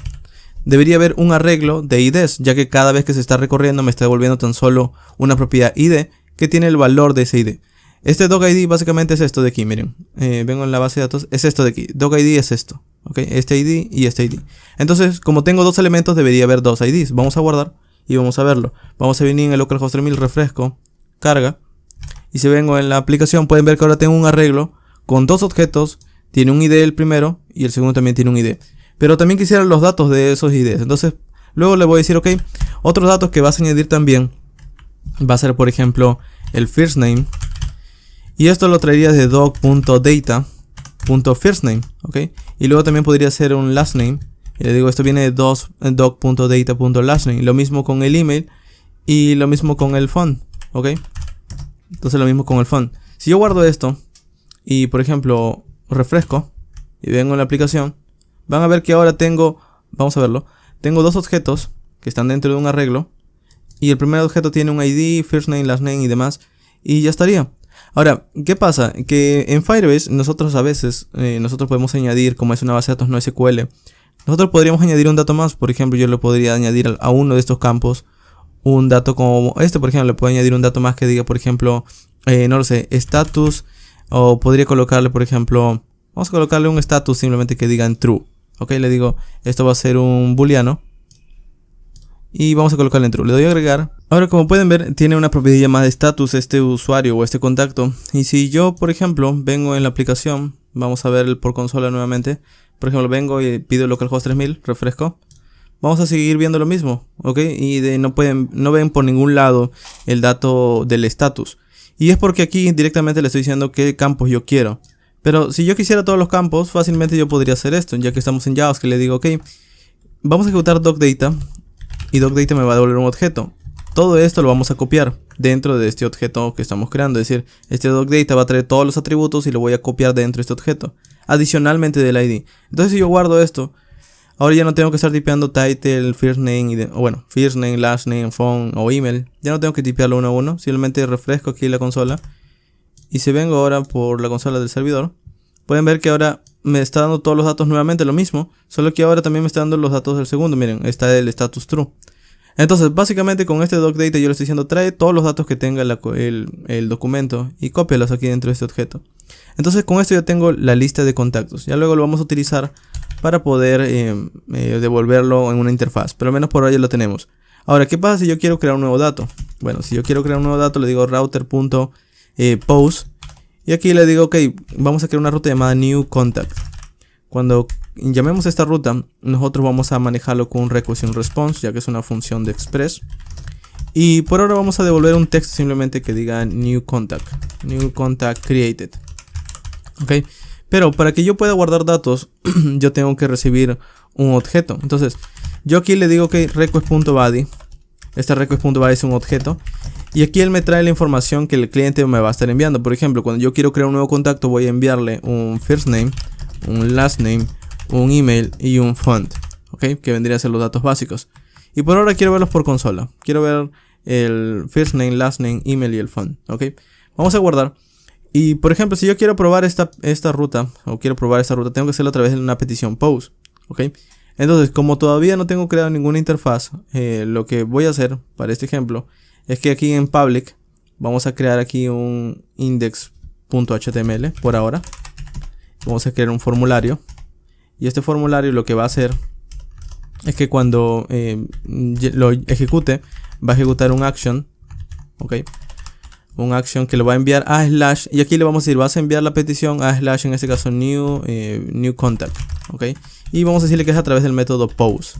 Speaker 1: debería haber un arreglo de IDs, ya que cada vez que se está recorriendo me está devolviendo tan solo una propiedad ID que tiene el valor de ese ID. Este docID básicamente es esto de aquí, miren. Vengo en la base de datos, es esto de aquí. docID es esto, ¿ok? Este ID y este ID. Entonces, como tengo dos elementos, debería haber dos IDs. Vamos a guardar y vamos a verlo. Vamos a venir en el localhost 3000, refresco, carga. Y si vengo en la aplicación, pueden ver que ahora tengo un arreglo con dos objetos. Tiene un ID el primero y el segundo también tiene un ID. Pero también quisiera los datos de esos IDs. Entonces, luego le voy a decir, ok, otros datos que vas a añadir también va a ser, por ejemplo, el first name. Y esto lo traería de doc.data.firstname, ok. Y luego también podría ser un last name. Y le digo, esto viene de doc.data.lastname. Lo mismo con el email y lo mismo con el phone, ok. Entonces lo mismo con el phone. Si yo guardo esto y, por ejemplo, refresco y vengo en la aplicación, van a ver que ahora tengo, vamos a verlo, tengo dos objetos que están dentro de un arreglo. Y el primer objeto tiene un ID, first name, last name y demás. Y ya estaría. Ahora, ¿qué pasa? Que en Firebase nosotros a veces, nosotros podemos añadir, como es una base de datos no SQL, nosotros podríamos añadir un dato más. Por ejemplo, yo le podría añadir a uno de estos campos un dato como este, por ejemplo, le puedo añadir un dato más que diga, por ejemplo, no lo sé, status. O podría colocarle, por ejemplo, vamos a colocarle un status simplemente que diga en true. Ok, le digo, esto va a ser un booleano. Y vamos a colocarle en true, le doy a agregar. Ahora, como pueden ver, tiene una propiedad llamada status este usuario o este contacto. Y si yo, por ejemplo, vengo en la aplicación, vamos a ver el por consola nuevamente. Por ejemplo, vengo y pido localhost 3000, refresco. Vamos a seguir viendo lo mismo, ok. Y no ven por ningún lado el dato del status. Y es porque aquí directamente le estoy diciendo qué campos yo quiero. Pero si yo quisiera todos los campos, fácilmente yo podría hacer esto, ya que estamos en JavaScript, le digo, ok, vamos a ejecutar docdata. Y docdata me va a devolver un objeto. Todo esto lo vamos a copiar dentro de este objeto que estamos creando. Es decir, este docdata va a traer todos los atributos y lo voy a copiar dentro de este objeto, adicionalmente del ID. Entonces, si yo guardo esto, ahora ya no tengo que estar tipeando title, first name, first name, last name, phone o email. Ya no tengo que tipearlo uno a uno. Simplemente refresco aquí la consola. Y si vengo ahora por la consola del servidor, pueden ver que ahora me está dando todos los datos nuevamente, lo mismo, solo que ahora también me está dando los datos del segundo. Miren, está el status true. Entonces, básicamente con este docdata yo le estoy diciendo, trae todos los datos que tenga el documento y cópialos aquí dentro de este objeto. Entonces, con esto ya tengo la lista de contactos. Ya luego lo vamos a utilizar para poder devolverlo en una interfaz, pero al menos por ahora ya lo tenemos. Ahora, ¿qué pasa si yo quiero crear un nuevo dato? Bueno, si yo quiero crear un nuevo dato, le digo router.pose. Y aquí le digo, ok, vamos a crear una ruta llamada new contact. Cuando llamemos esta ruta, nosotros vamos a manejarlo con un request y un response, ya que es una función de express. Y por ahora vamos a devolver un texto simplemente que diga new contact created. Ok, pero para que yo pueda guardar datos, yo tengo que recibir un objeto. Entonces, yo aquí le digo que request.body. Este request.body es un objeto. Y aquí él me trae la información que el cliente me va a estar enviando. Por ejemplo, cuando yo quiero crear un nuevo contacto, voy a enviarle un first name, un last name, un email y un font, ¿ok? Que vendría a ser los datos básicos. Y por ahora quiero verlos por consola. Quiero ver el first name, last name, email y el font, ¿ok? Vamos a guardar. Y por ejemplo, si yo quiero probar esta ruta, o quiero probar esta ruta, tengo que hacerlo a través de una petición post, ¿ok? Entonces, como todavía no tengo creado ninguna interfaz, lo que voy a hacer para este ejemplo es que aquí en public vamos a crear aquí un index.html por ahora. Vamos a crear un formulario. Y este formulario lo que va a hacer es que cuando lo ejecute, va a ejecutar un action. Ok. Un action que lo va a enviar a slash. Y aquí le vamos a decir, vas a enviar la petición a slash, en este caso new contact. Ok. Y vamos a decirle que es a través del método post.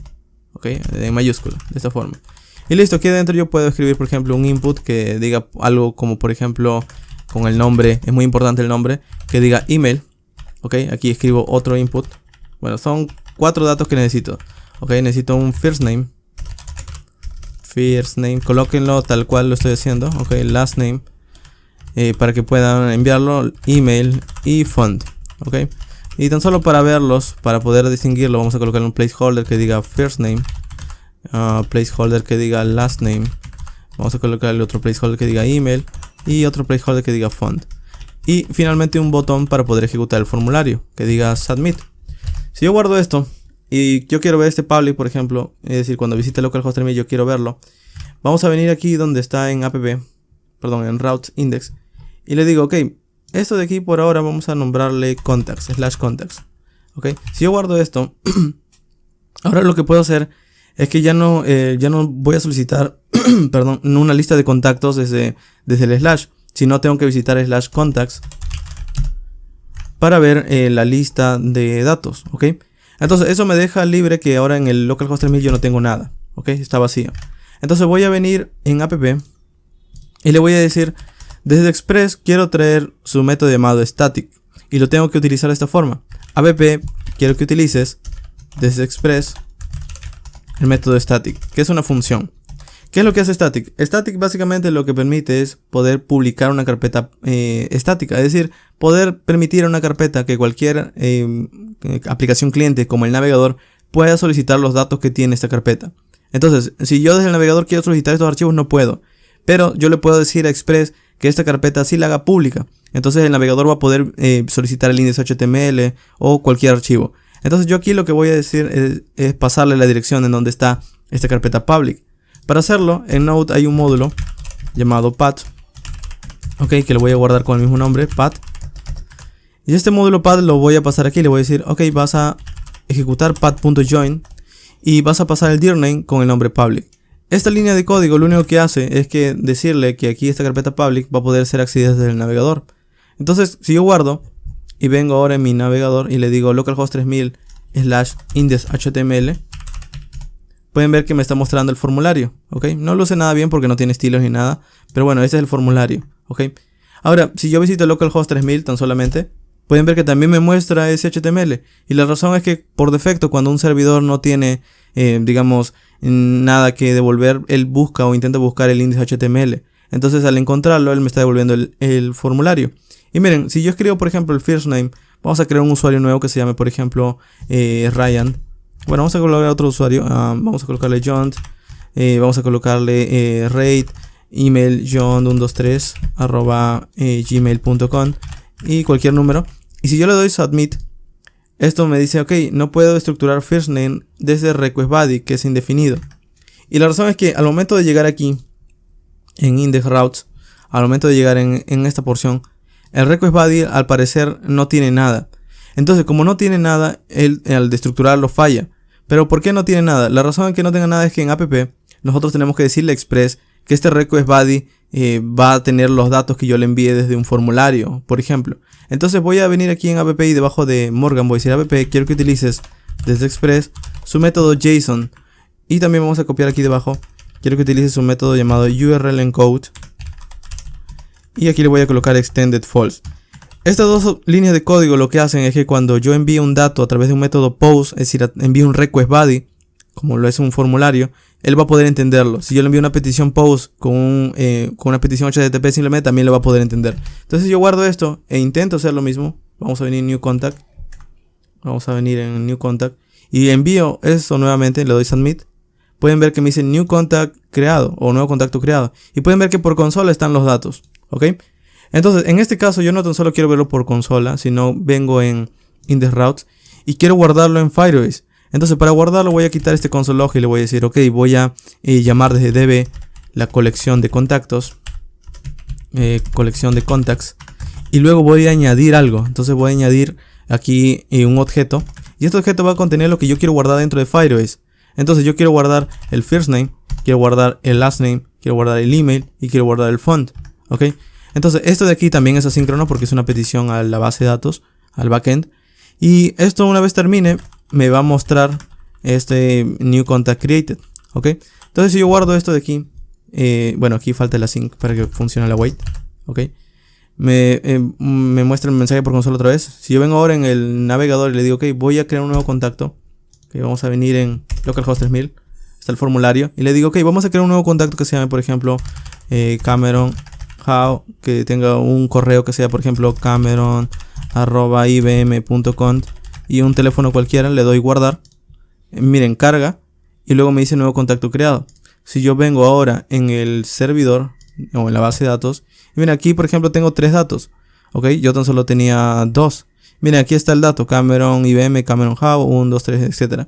Speaker 1: Ok. En mayúscula. De esta forma. Y listo, aquí adentro yo puedo escribir, por ejemplo, un input que diga algo como, por ejemplo, con el nombre, es muy importante el nombre, que diga email. Ok, aquí escribo otro input. Bueno, son 4 datos que necesito. Ok, necesito un first name, colóquenlo tal cual lo estoy haciendo. Ok, last name, para que puedan enviarlo, email y font. Ok, y tan solo para verlos, para poder distinguirlo, vamos a colocar un placeholder que diga first name. Placeholder que diga last name. Vamos a colocarle otro placeholder que diga email y otro placeholder que diga font. Y finalmente un botón para poder ejecutar el formulario que diga submit. Si yo guardo esto y yo quiero ver este public, por ejemplo, es decir, cuando visite localhost 3000 yo quiero verlo, vamos a venir aquí donde está en en routes index, y le digo, ok, esto de aquí por ahora vamos a nombrarle contacts, /contacts, ok. Si yo guardo esto, ahora lo que puedo hacer es que ya no voy a solicitar, perdón, una lista de contactos desde el slash, sino tengo que visitar /contacts para ver la lista de datos, ok. Entonces eso me deja libre que ahora en el localhost 3000 yo no tengo nada, ok, está vacío. Entonces voy a venir en app y le voy a decir, desde Express quiero traer su método llamado static y lo tengo que utilizar de esta forma. App, quiero que utilices desde Express el método static, que es una función. ¿Qué es lo que hace static? Static básicamente lo que permite es poder publicar una carpeta estática, es decir, poder permitir a una carpeta que cualquier aplicación cliente como el navegador pueda solicitar los datos que tiene esta carpeta. Entonces, si yo desde el navegador quiero solicitar estos archivos, no puedo, pero yo le puedo decir a Express que esta carpeta sí la haga pública. Entonces el navegador va a poder solicitar el index HTML o cualquier archivo. Entonces yo aquí lo que voy a decir es pasarle la dirección en donde está esta carpeta public. Para hacerlo, en Node hay un módulo llamado path, ok, que lo voy a guardar con el mismo nombre, path. Y este módulo path lo voy a pasar aquí, le voy a decir, ok, vas a ejecutar path.join y vas a pasar el dirname con el nombre public. Esta línea de código lo único que hace es que decirle que aquí esta carpeta public va a poder ser accedida desde el navegador. Entonces, si yo guardo y vengo ahora en mi navegador y le digo localhost 3000 /index.html, pueden ver que me está mostrando el formulario, ¿ok? No luce nada bien porque no tiene estilos ni nada, pero bueno, este es el formulario, ¿ok? Ahora, si yo visito localhost 3000 tan solamente, pueden ver que también me muestra ese HTML. Y la razón es que por defecto cuando un servidor no tiene, digamos, nada que devolver, él busca o intenta buscar el index HTML. Entonces al encontrarlo, él me está devolviendo el formulario. Y miren, si yo escribo por ejemplo el first name, vamos a crear un usuario nuevo que se llame por ejemplo Ryan. Bueno, vamos a colocar otro usuario, vamos a colocarle John, vamos a colocarle rate, email john123@gmail.com y cualquier número. Y si yo le doy submit, esto me dice, ok, no puedo estructurar first name desde request body, que es indefinido. Y la razón es que al momento de llegar aquí, en index routes, al momento de llegar en esta porción, el request body al parecer no tiene nada. Entonces, como no tiene nada, él al destructurarlo falla. Pero ¿por qué no tiene nada? La razón en que no tenga nada es que en app nosotros tenemos que decirle a Express que este request body va a tener los datos que yo le envíe desde un formulario, por ejemplo. Entonces voy a venir aquí en app y debajo de Morgan voy a decir app, quiero que utilices desde Express su método JSON. Y también vamos a copiar aquí debajo, quiero que utilices un método llamado URL encode. Y aquí le voy a colocar extended false. Estas dos líneas de código lo que hacen es que cuando yo envío un dato a través de un método post, es decir, envío un request body, como lo es un formulario, él va a poder entenderlo. Si yo le envío una petición post con una petición HTTP simplemente, también lo va a poder entender. Entonces yo guardo esto e intento hacer lo mismo. Vamos a venir en New Contact. Vamos a venir en New Contact. Y envío esto nuevamente, le doy Submit. Pueden ver que me dice New Contact creado o nuevo contacto creado. Y pueden ver que por consola están los datos. ¿Ok? Entonces, en este caso yo no tan solo quiero verlo por consola, sino vengo en Index Routes y quiero guardarlo en Firebase. Entonces, para guardarlo voy a quitar este console log y le voy a decir, ok, voy a llamar desde db la colección de contactos, colección de contacts, y luego voy a añadir algo. Entonces voy a añadir aquí un objeto, y este objeto va a contener lo que yo quiero guardar dentro de Firebase. Entonces yo quiero guardar el first name, quiero guardar el last name, quiero guardar el email y quiero guardar el font, ¿ok? Entonces esto de aquí también es asíncrono porque es una petición a la base de datos, al backend. Y esto una vez termine me va a mostrar este new contact created, ¿ok? Entonces si yo guardo esto de aquí, bueno, aquí falta el async para que funcione la wait, ¿ok? Me muestra el mensaje por consola otra vez. Si yo vengo ahora en el navegador y le digo, ok, voy a crear un nuevo contacto, okay, vamos a venir en localhost 3000, está el formulario, y le digo, ok, vamos a crear un nuevo contacto que se llame, por ejemplo, Cameron How, que tenga un correo que sea, por ejemplo, cameron@ibm.com y un teléfono cualquiera. Le doy guardar, miren, carga y luego me dice nuevo contacto creado. Si yo vengo ahora en el servidor o en la base de datos, y miren aquí por ejemplo tengo 3 datos, ok, yo tan solo tenía 2, Miren, aquí está el dato, Cameron IBM, Cameron How, 1, 2, 3, etc.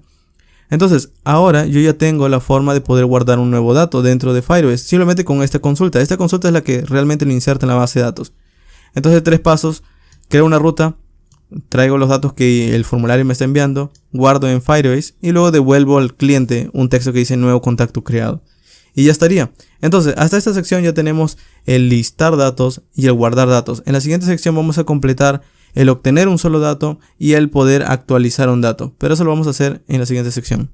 Speaker 1: Entonces, ahora yo ya tengo la forma de poder guardar un nuevo dato dentro de Firebase, simplemente con esta consulta. Esta consulta es la que realmente lo inserta en la base de datos. Entonces, 3 pasos: creo una ruta, traigo los datos que el formulario me está enviando, guardo en Firebase y luego devuelvo al cliente un texto que dice nuevo contacto creado. Y ya estaría. Entonces, hasta esta sección ya tenemos el listar datos y el guardar datos. En la siguiente sección vamos a completar el obtener un solo dato y el poder actualizar un dato. Pero eso lo vamos a hacer en la siguiente sección.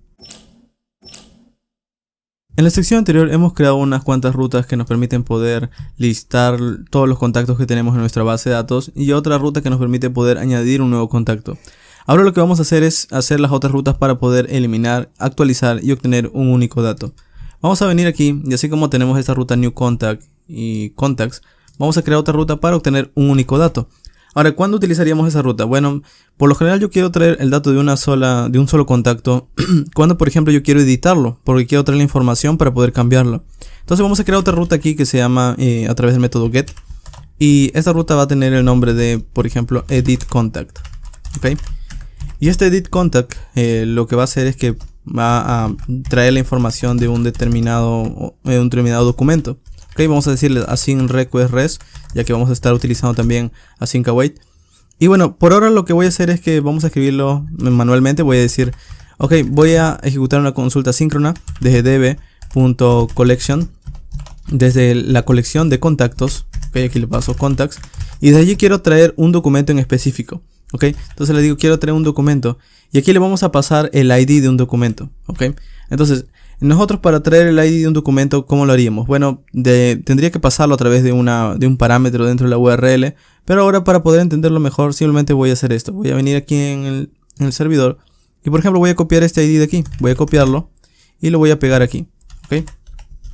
Speaker 1: En la sección anterior hemos creado unas cuantas rutas que nos permiten poder listar todos los contactos que tenemos en nuestra base de datos y otra ruta que nos permite poder añadir un nuevo contacto. Ahora lo que vamos a hacer es hacer las otras rutas para poder eliminar, actualizar y obtener un único dato. Vamos a venir aquí y así como tenemos esta ruta New Contact y Contacts, vamos a crear otra ruta para obtener un único dato. Ahora, ¿cuándo utilizaríamos esa ruta? Bueno, por lo general yo quiero traer el dato de un solo contacto cuando, por ejemplo, yo quiero editarlo, porque quiero traer la información para poder cambiarlo. Entonces vamos a crear otra ruta aquí que se llama a través del método get. Y esta ruta va a tener el nombre de, por ejemplo, edit contact. ¿Okay? Y este edit contact lo que va a hacer es que va a traer la información de un determinado documento. Okay, vamos a decirle async request res, ya que vamos a estar utilizando también async await. Y bueno, por ahora lo que voy a hacer es que vamos a escribirlo manualmente. Voy a decir, ok, voy a ejecutar una consulta síncrona desde db.collection, desde la colección de contactos. Ok, aquí le paso contacts. Y de allí quiero traer un documento en específico. Ok, entonces le digo quiero traer un documento. Y aquí le vamos a pasar el ID de un documento. Ok, entonces nosotros para traer el ID de un documento, ¿cómo lo haríamos? Bueno, tendría que pasarlo a través de un parámetro dentro de la URL. Pero ahora para poder entenderlo mejor, simplemente voy a hacer esto. Voy a venir aquí en el servidor. Y por ejemplo voy a copiar este ID de aquí. Voy a copiarlo y lo voy a pegar aquí. ¿Ok?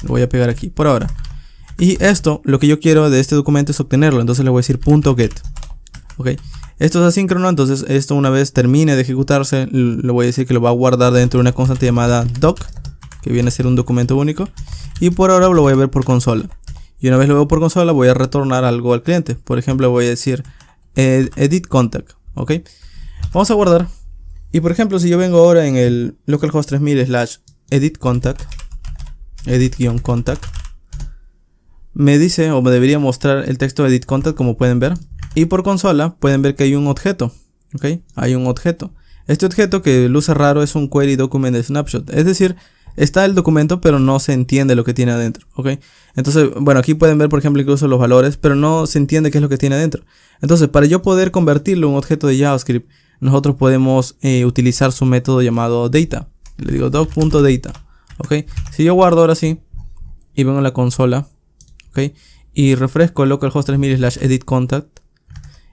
Speaker 1: Lo voy a pegar aquí por ahora. Y esto, lo que yo quiero de este documento es obtenerlo. Entonces le voy a decir .get. ¿Ok? Esto es asíncrono, entonces esto una vez termine de ejecutarse, le voy a decir que lo va a guardar dentro de una constante llamada doc, que viene a ser un documento único. Y por ahora lo voy a ver por consola. Y una vez lo veo por consola voy a retornar algo al cliente. Por ejemplo voy a decir edit contact. ¿Ok? Vamos a guardar. Y por ejemplo si yo vengo ahora en el localhost 3000/edit contact, edit-contact, me dice o me debería mostrar el texto edit contact, como pueden ver. Y por consola pueden ver que hay un objeto. ¿Ok? Hay un objeto. Este objeto que luce raro es un query document snapshot. Es decir, está el documento pero no se entiende lo que tiene adentro. ¿Ok? Entonces, bueno, aquí pueden ver por ejemplo incluso los valores, pero no se entiende qué es lo que tiene adentro. Entonces, para yo poder convertirlo en un objeto de JavaScript, nosotros podemos utilizar su método llamado data. Le digo doc.data. ¿Ok? Si yo guardo ahora sí y vengo a la consola, ¿ok? Y refresco el localhost 3000/edit contact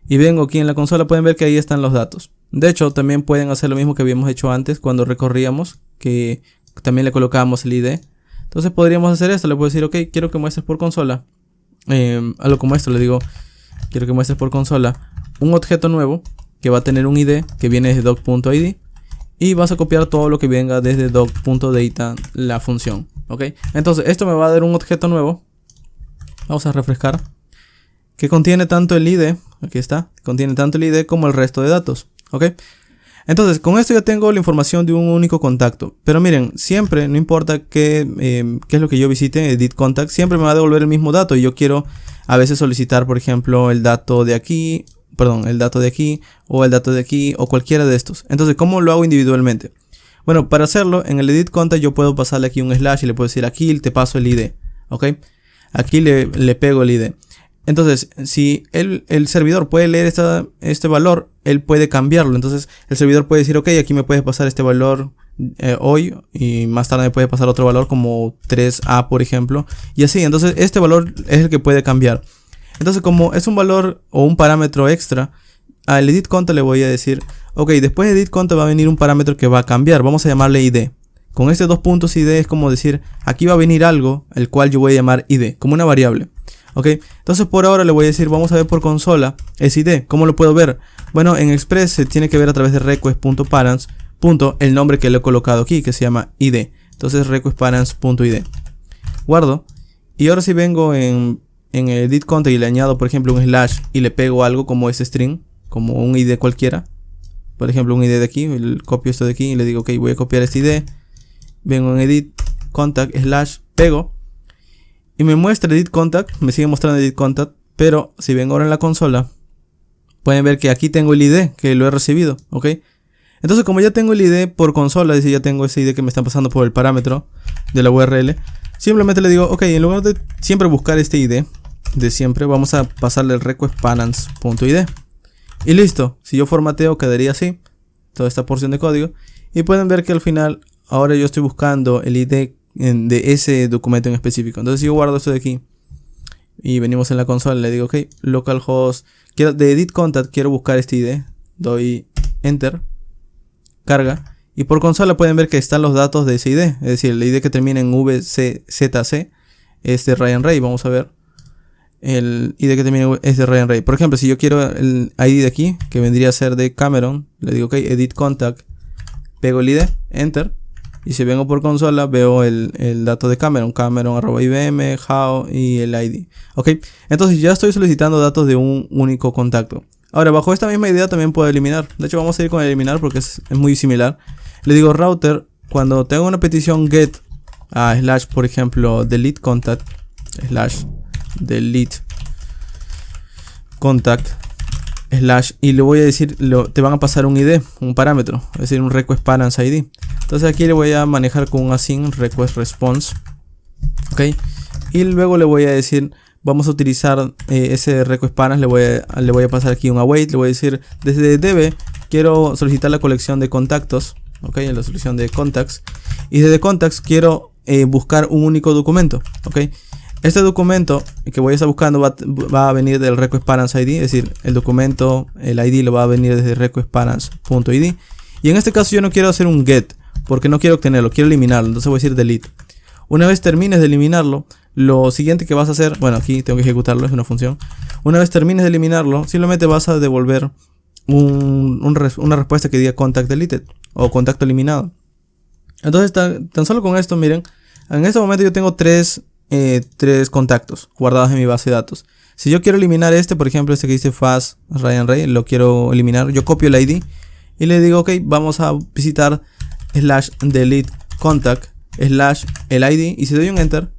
Speaker 1: y vengo aquí en la consola, pueden ver que ahí están los datos. De hecho, también pueden hacer lo mismo que habíamos hecho antes cuando recorríamos, que también le colocábamos el ID. Entonces podríamos hacer esto, le puedo decir, ok, quiero que muestres por consola, algo como esto, le digo, quiero que muestres por consola un objeto nuevo que va a tener un ID que viene desde doc.id y vas a copiar todo lo que venga desde doc.data, la función. Ok, entonces esto me va a dar un objeto nuevo. Vamos a refrescar, que contiene tanto el ID, aquí está, contiene tanto el ID como el resto de datos. Ok, entonces con esto ya tengo la información de un único contacto. Pero miren, siempre, no importa qué es lo que yo visite, edit contact, siempre me va a devolver el mismo dato. Y yo quiero a veces solicitar, por ejemplo, el dato de aquí, el dato de aquí, o el dato de aquí, o cualquiera de estos. Entonces, ¿cómo lo hago individualmente? Bueno, para hacerlo, en el edit contact yo puedo pasarle aquí un slash y le puedo decir aquí te paso el ID. Ok, aquí le pego el ID. Entonces, si el servidor puede leer este valor, él puede cambiarlo. Entonces, el servidor puede decir, ok, aquí me puedes pasar este valor hoy, y más tarde me puede pasar otro valor como 3A, por ejemplo. Y así, entonces este valor es el que puede cambiar. Entonces, como es un valor o un parámetro extra, al edit contact le voy a decir, ok, después de edit contact va a venir un parámetro que va a cambiar. Vamos a llamarle ID. Con este 2 puntos ID es como decir, aquí va a venir algo, el cual yo voy a llamar ID, como una variable. Ok, entonces por ahora le voy a decir, vamos a ver por consola, es ID. ¿Cómo lo puedo ver? Bueno, en Express se tiene que ver a través de request.parents. El nombre que le he colocado aquí, que se llama ID. Entonces request_parents.id. Guardo. Y ahora si vengo en edit contact y le añado por ejemplo un slash y le pego algo como ese string, como un ID cualquiera. Por ejemplo, un ID de aquí, copio esto de aquí y le digo, ok, voy a copiar este ID. Vengo en Edit, Contact, / pego. Y me muestra Edit Contact, me sigue mostrando Edit Contact. Pero si vengo ahora en la consola, pueden ver que aquí tengo el ID que lo he recibido, ok. Entonces como ya tengo el ID por consola, es decir, ya tengo ese ID que me están pasando por el parámetro de la URL. Simplemente le digo, ok, en lugar de siempre buscar este ID de siempre, vamos a pasarle el requestparams.id. Y listo, si yo formateo quedaría así, toda esta porción de código. Y pueden ver que al final, ahora yo estoy buscando el ID de ese documento en específico. Entonces si yo guardo esto de aquí y venimos en la consola, le digo, ok, localhost, de edit contact quiero buscar este ID, doy enter, carga. Y por consola pueden ver que están los datos de ese ID, es decir, el ID que termina en VCZC es de Ryan Ray. Vamos a ver el ID que termina es de Ryan Ray. Por ejemplo, si yo quiero el ID de aquí, que vendría a ser de Cameron, le digo ok, edit contact, pego el ID, enter. Y si vengo por consola, veo el dato de Cameron, Cameron@ibm, how y el ID. Ok, entonces ya estoy solicitando datos de un único contacto. Ahora, bajo esta misma idea también puedo eliminar. De hecho, vamos a ir con eliminar porque es muy similar. Le digo router, cuando tengo una petición get a / por ejemplo, delete contact, / delete contact, / y le voy a decir, te van a pasar un ID, un parámetro, es decir, un request params ID. Entonces aquí le voy a manejar con un async request response, ok, y luego le voy a decir, vamos a utilizar ese request params, le voy a pasar aquí un await, le voy a decir, desde db quiero solicitar la colección de contactos, ok, en la solución de contacts, y desde contacts quiero buscar un único documento, ok. Este documento que voy a estar buscando va a venir del request params ID, es decir, el documento, el ID lo va a venir desde requestparams.id. Y en este caso yo no quiero hacer un get, porque no quiero obtenerlo, quiero eliminarlo, entonces voy a decir delete. Una vez termines de eliminarlo, lo siguiente que vas a hacer, bueno, aquí tengo que ejecutarlo, es una función. Una vez termines de eliminarlo, simplemente vas a devolver una respuesta que diga contact deleted o contacto eliminado. Entonces tan solo con esto, miren, en este momento yo tengo tres contactos guardados en mi base de datos. Si yo quiero eliminar por ejemplo, este que dice Fast Ryan Ray, lo quiero eliminar, yo copio el ID y le digo, ok, vamos a visitar /delete contact el ID, y si doy un enter,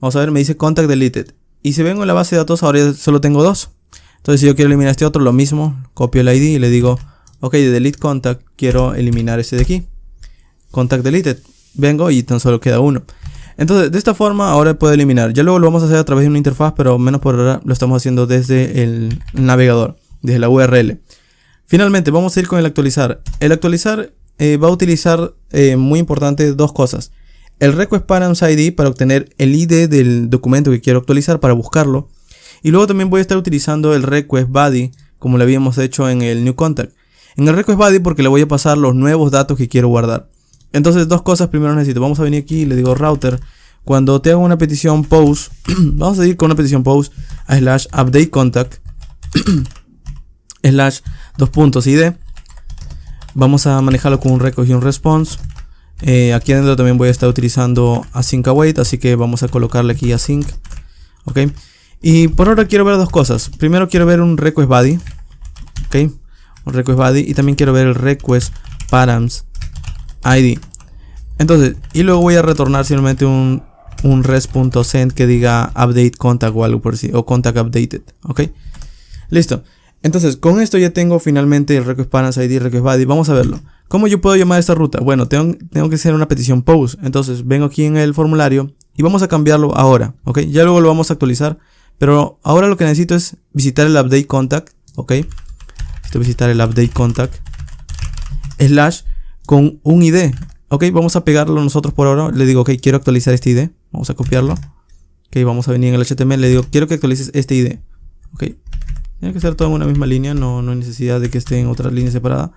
Speaker 1: vamos a ver, me dice contact deleted. Y si vengo en la base de datos, ahora solo tengo dos. Entonces si yo quiero eliminar este otro, lo mismo, copio el ID y le digo, ok, de delete contact quiero eliminar este de aquí, contact deleted. Vengo y tan solo queda uno. Entonces de esta forma ahora puedo eliminar. Ya luego lo vamos a hacer a través de una interfaz, pero menos por ahora lo estamos haciendo desde el navegador, desde la URL. Finalmente vamos a ir con el actualizar. El actualizar va a utilizar, muy importante, dos cosas. El request params ID para obtener el ID del documento que quiero actualizar para buscarlo. Y luego también voy a estar utilizando el request body como lo habíamos hecho en el new contact. En el request body porque le voy a pasar los nuevos datos que quiero guardar. Entonces dos cosas primero necesito. Vamos a venir aquí y le digo router. Cuando te hago una petición post, vamos a ir con una petición post a /update contact /2.id. Vamos a manejarlo con un request y un response. Aquí adentro también voy a estar utilizando async await, así que vamos a colocarle aquí async. Ok. Y por ahora quiero ver dos cosas. Primero quiero ver un request body. Ok. Un request body. Y también quiero ver el request params ID. Entonces, y luego voy a retornar simplemente un res.send que diga update contact o algo por así, o contact updated. Ok. Listo. Entonces, con esto ya tengo finalmente el request params ID, request body. Vamos a verlo. ¿Cómo yo puedo llamar esta ruta? Bueno, tengo que hacer una petición post. Entonces, vengo aquí en el formulario y vamos a cambiarlo ahora. Ok. Ya luego lo vamos a actualizar. Pero ahora lo que necesito es visitar el update contact. Ok. Necesito visitar el update contact / con un ID. Ok, vamos a pegarlo nosotros por ahora. Le digo, ok, quiero actualizar este ID. Vamos a copiarlo. Ok, vamos a venir en el HTML. Le digo, quiero que actualices este ID. Ok. Tiene que ser todo en una misma línea. No hay necesidad de que esté en otra línea separada.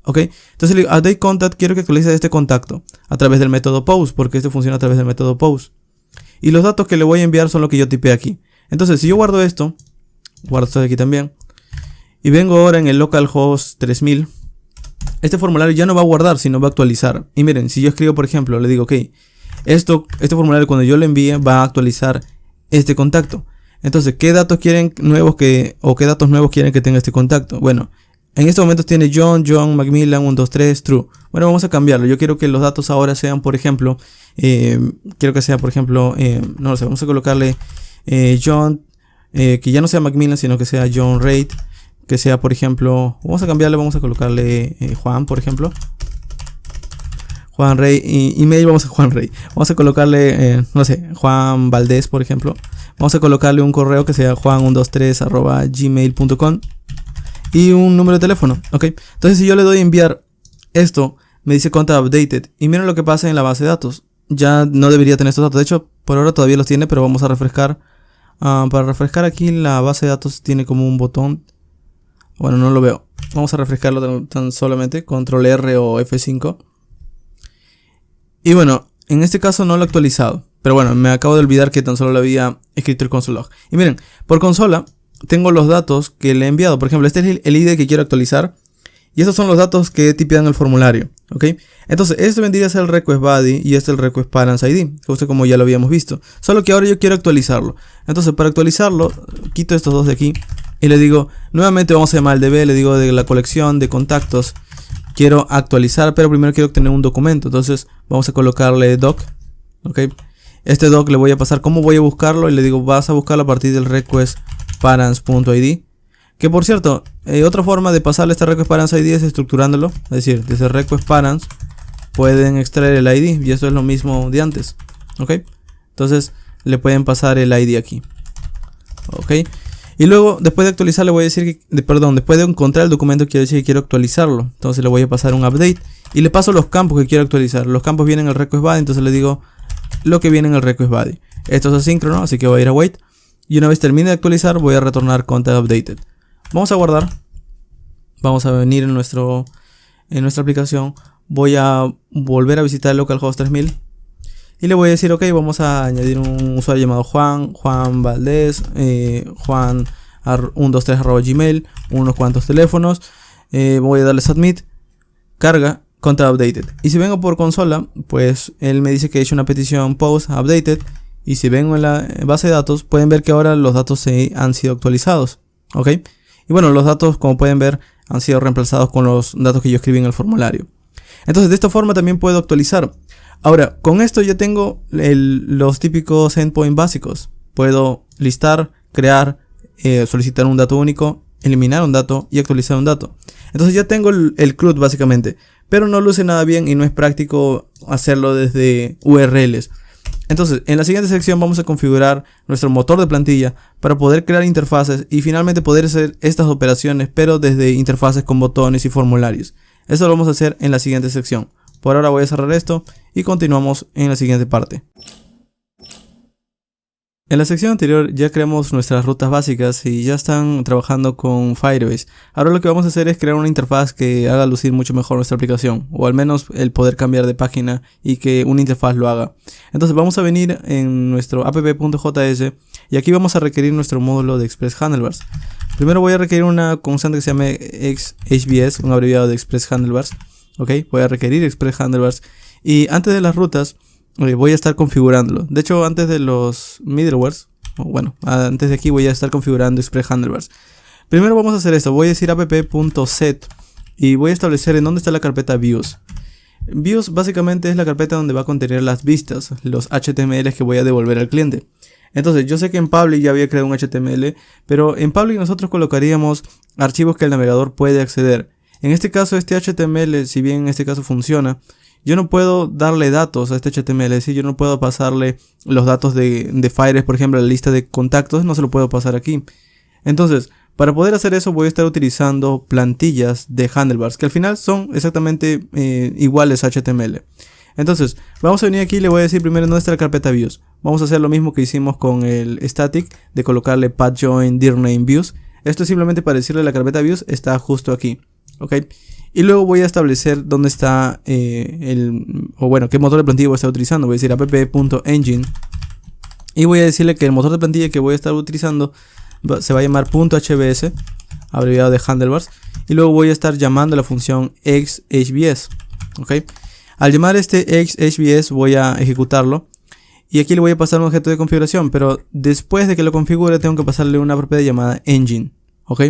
Speaker 1: Ok. Entonces le digo, update contact, quiero que actualices este contacto a través del método post. Porque este funciona a través del método post. Y los datos que le voy a enviar son lo que yo tipé aquí. Entonces, si yo guardo esto de aquí también. Y vengo ahora en el localhost 3000. Este formulario ya no va a guardar, sino va a actualizar. Y miren, si yo escribo, por ejemplo, le digo, ok, este formulario cuando yo lo envíe va a actualizar este contacto. Entonces, ¿qué datos quieren nuevos o qué datos nuevos quieren que tenga este contacto? Bueno, en este momento tiene John Macmillan 123 true. Bueno, vamos a cambiarlo. Yo quiero que los datos ahora sean, por ejemplo, no lo sé, vamos a colocarle John, que ya no sea Macmillan, sino que sea John Reid, que sea, por ejemplo, vamos a colocarle Juan, por ejemplo. Juan Rey, y email vamos a Juan Rey. Vamos a colocarle, no sé, Juan Valdés, por ejemplo. Vamos a colocarle un correo que sea juan123@gmail.com y un número de teléfono, ¿ok? Entonces, si yo le doy a enviar esto, me dice contact updated. Y miren lo que pasa en la base de datos. Ya no debería tener estos datos. De hecho, por ahora todavía los tiene, pero vamos a refrescar. Para refrescar aquí la base de datos tiene como un botón. Bueno, no lo veo. Vamos a refrescarlo tan solamente. Control R o F5. Y bueno, en este caso no lo he actualizado. Pero bueno, me acabo de olvidar que tan solo le había escrito el console log. Y miren, por consola tengo los datos que le he enviado. Por ejemplo, este es el ID que quiero actualizar. Y estos son los datos que he tipeado en el formulario. ¿Ok? Entonces, este vendría a ser el request body y este el request parents ID. Justo como ya lo habíamos visto. Solo que ahora yo quiero actualizarlo. Entonces, para actualizarlo, quito estos dos de aquí. Y le digo, nuevamente vamos a llamar al DB. Le digo de la colección de contactos. Quiero actualizar, pero primero quiero obtener un documento. Entonces, vamos a colocarle doc. ¿Ok? Este doc le voy a pasar cómo voy a buscarlo. Y le digo, vas a buscarlo a partir del request parents.id. Que por cierto, otra forma de pasarle este request parents ID es estructurándolo. Es decir, desde request parents pueden extraer el ID. Y esto es lo mismo de antes. ¿Ok? Entonces le pueden pasar el ID aquí. ¿Ok? Y luego, después de actualizar, le voy a decir que, después de encontrar el documento, quiero decir que quiero actualizarlo. Entonces le voy a pasar un update. Y le paso los campos que quiero actualizar. Los campos vienen en el request body. Entonces le digo lo que viene en el request body. Esto es asíncrono, así que voy a ir a wait. Y una vez termine de actualizar, voy a retornar contact updated. Vamos a guardar. Vamos a venir en nuestra aplicación. Voy a volver a visitar el localhost 3000. Y le voy a decir, ok, vamos a añadir un usuario llamado Juan Valdés, Juan123@gmail, unos cuantos teléfonos. Voy a darle submit, carga, contact updated. Y si vengo por consola, pues él me dice que he hecho una petición post updated. Y si vengo en la base de datos, pueden ver que ahora los datos han sido actualizados. ¿Ok? Y bueno, los datos, como pueden ver, han sido reemplazados con los datos que yo escribí en el formulario. Entonces, de esta forma también puedo actualizar. Ahora, con esto ya tengo los típicos endpoints básicos. Puedo listar, crear, solicitar un dato único, eliminar un dato y actualizar un dato. Entonces ya tengo el CRUD básicamente. Pero no luce nada bien y no es práctico hacerlo desde URLs. Entonces, en la siguiente sección vamos a configurar nuestro motor de plantilla para poder crear interfaces y finalmente poder hacer estas operaciones, pero desde interfaces con botones y formularios. Eso lo vamos a hacer en la siguiente sección. Por ahora voy a cerrar esto y continuamos en la siguiente parte. En la sección anterior ya creamos nuestras rutas básicas y ya están trabajando con Firebase. Ahora lo que vamos a hacer es crear una interfaz que haga lucir mucho mejor nuestra aplicación, o al menos el poder cambiar de página y que una interfaz lo haga. Entonces vamos a venir en nuestro app.js y aquí vamos a requerir nuestro módulo de Express Handlebars. Primero voy a requerir una constante que se llame XHBS, un abreviado de Express Handlebars. Ok, voy a requerir Express Handlebars y antes de las rutas voy a estar configurándolo. De hecho, antes de los middlewares, antes de aquí voy a estar configurando Express Handlebars. Primero vamos a hacer esto. Voy a decir app.set y voy a establecer en dónde está la carpeta views. Views básicamente es la carpeta donde va a contener las vistas, los HTML que voy a devolver al cliente. Entonces, yo sé que en Public ya había creado un HTML, pero en Public nosotros colocaríamos archivos que el navegador puede acceder. En este caso, este HTML, si bien en este caso funciona, yo no puedo darle datos a este HTML, es decir, yo no puedo pasarle los datos de Firebase, por ejemplo, la lista de contactos, no se lo puedo pasar aquí. Entonces, para poder hacer eso voy a estar utilizando plantillas de handlebars, que al final son exactamente iguales a HTML. Entonces, vamos a venir aquí y le voy a decir primero dónde está la carpeta views. Vamos a hacer lo mismo que hicimos con el static, de colocarle path join dir name views. Esto es simplemente para decirle la carpeta views está justo aquí. ¿Ok? Y luego voy a establecer dónde está qué motor de plantilla voy a estar utilizando. Voy a decir app.engine y voy a decirle que el motor de plantilla que voy a estar utilizando se va a llamar .hbs, abreviado de handlebars, y luego voy a estar llamando la función xhbs. ¿Ok? Al llamar este xhbs voy a ejecutarlo Y aquí le voy a pasar un objeto de configuración, pero después de que lo configure tengo que pasarle una propiedad llamada engine, ¿ok?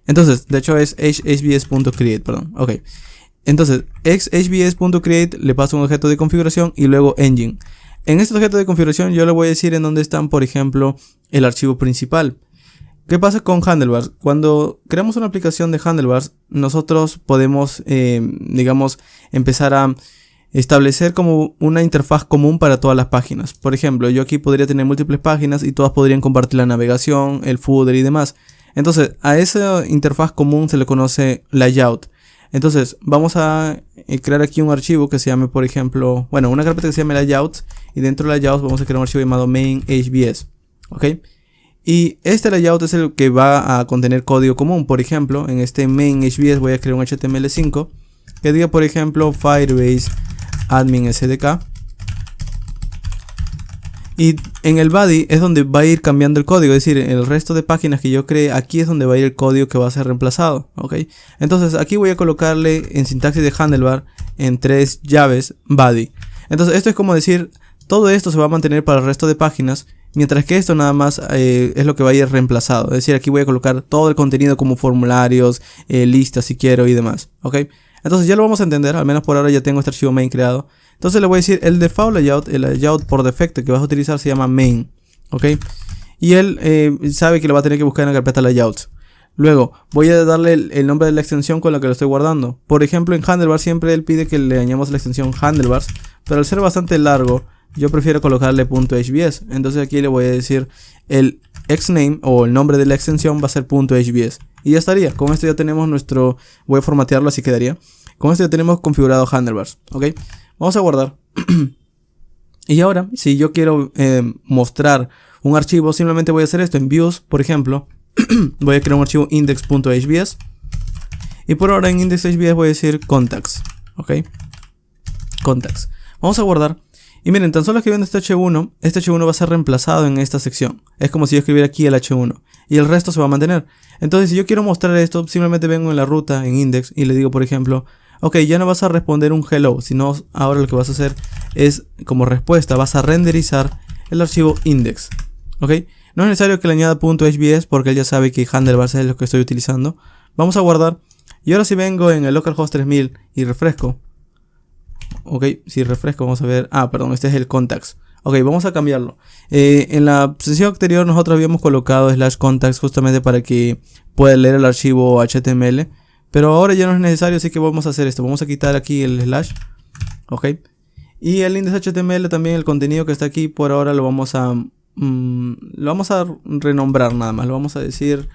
Speaker 1: Entonces, de hecho es hbs.create, perdón, ok. Entonces, hbs.create le paso un objeto de configuración y luego engine. En este objeto de configuración yo le voy a decir en dónde están, por ejemplo, el archivo principal. ¿Qué pasa con Handlebars? Cuando creamos una aplicación de Handlebars, nosotros podemos, digamos, empezar a establecer como una interfaz común para todas las páginas. Por ejemplo, yo aquí podría tener múltiples páginas y todas podrían compartir la navegación, el footer y demás. Entonces, a esa interfaz común se le conoce layout. Entonces, vamos a crear aquí un archivo que se llame, por ejemplo, bueno, una carpeta que se llame layouts, y dentro de layouts vamos a crear un archivo llamado main HBS, ¿ok? Y este layout es el que va a contener código común. Por ejemplo, en este main HBS voy a crear un HTML5 que diga, por ejemplo, Firebase admin SDK. Y en el body es donde va a ir cambiando el código, es decir, el resto de páginas que yo cree, aquí es donde va a ir el código que va a ser reemplazado, ¿ok? Entonces aquí voy a colocarle en sintaxis de handlebar en 3 llaves body. Entonces esto es como decir, todo esto se va a mantener para el resto de páginas, mientras que esto nada más es lo que va a ir reemplazado. Es decir, aquí voy a colocar todo el contenido como formularios, listas si quiero y demás, ¿ok? Entonces ya lo vamos a entender, al menos por ahora ya tengo este archivo main creado. Entonces le voy a decir el default layout, el layout por defecto que vas a utilizar se llama main, ¿ok? Y él sabe que lo va a tener que buscar en la carpeta layouts. Luego voy a darle el nombre de la extensión con la que lo estoy guardando. Por ejemplo, en Handlebars siempre él pide que le añadamos la extensión Handlebars, pero al ser bastante largo yo prefiero colocarle .hbs. Entonces aquí le voy a decir el xname o el nombre de la extensión va a ser .hbs. Y ya estaría, con esto ya tenemos nuestro, voy a formatearlo así quedaría. Con esto ya tenemos configurado Handlebars, ¿ok? Vamos a guardar. Y ahora, si yo quiero mostrar un archivo, simplemente voy a hacer esto en views, por ejemplo. Voy a crear un archivo index.hbs. Y por ahora en index.hbs voy a decir contacts, ¿ok? Contacts. Vamos a guardar. Y miren, tan solo escribiendo este H1 va a ser reemplazado en esta sección. Es como si yo escribiera aquí el H1. Y el resto se va a mantener. Entonces, si yo quiero mostrar esto, simplemente vengo en la ruta, en index, y le digo, por ejemplo, ok, ya no vas a responder un hello, sino ahora lo que vas a hacer es, como respuesta, vas a renderizar el archivo index. Ok, no es necesario que le añada .hbs porque él ya sabe que handlebars es lo que estoy utilizando. Vamos a guardar. Y ahora si vengo en el localhost 3000 y refresco. Ok, si refresco vamos a ver. Ah, perdón, este es el contacts. Ok, vamos a cambiarlo. En la sesión anterior nosotros habíamos colocado /contacts justamente para que pueda leer el archivo HTML. Pero ahora ya no es necesario, así que vamos a hacer esto. Vamos a quitar aquí el /. Ok. Y el index.html también, el contenido que está aquí, por ahora lo vamos a renombrar nada más. Lo vamos a decir,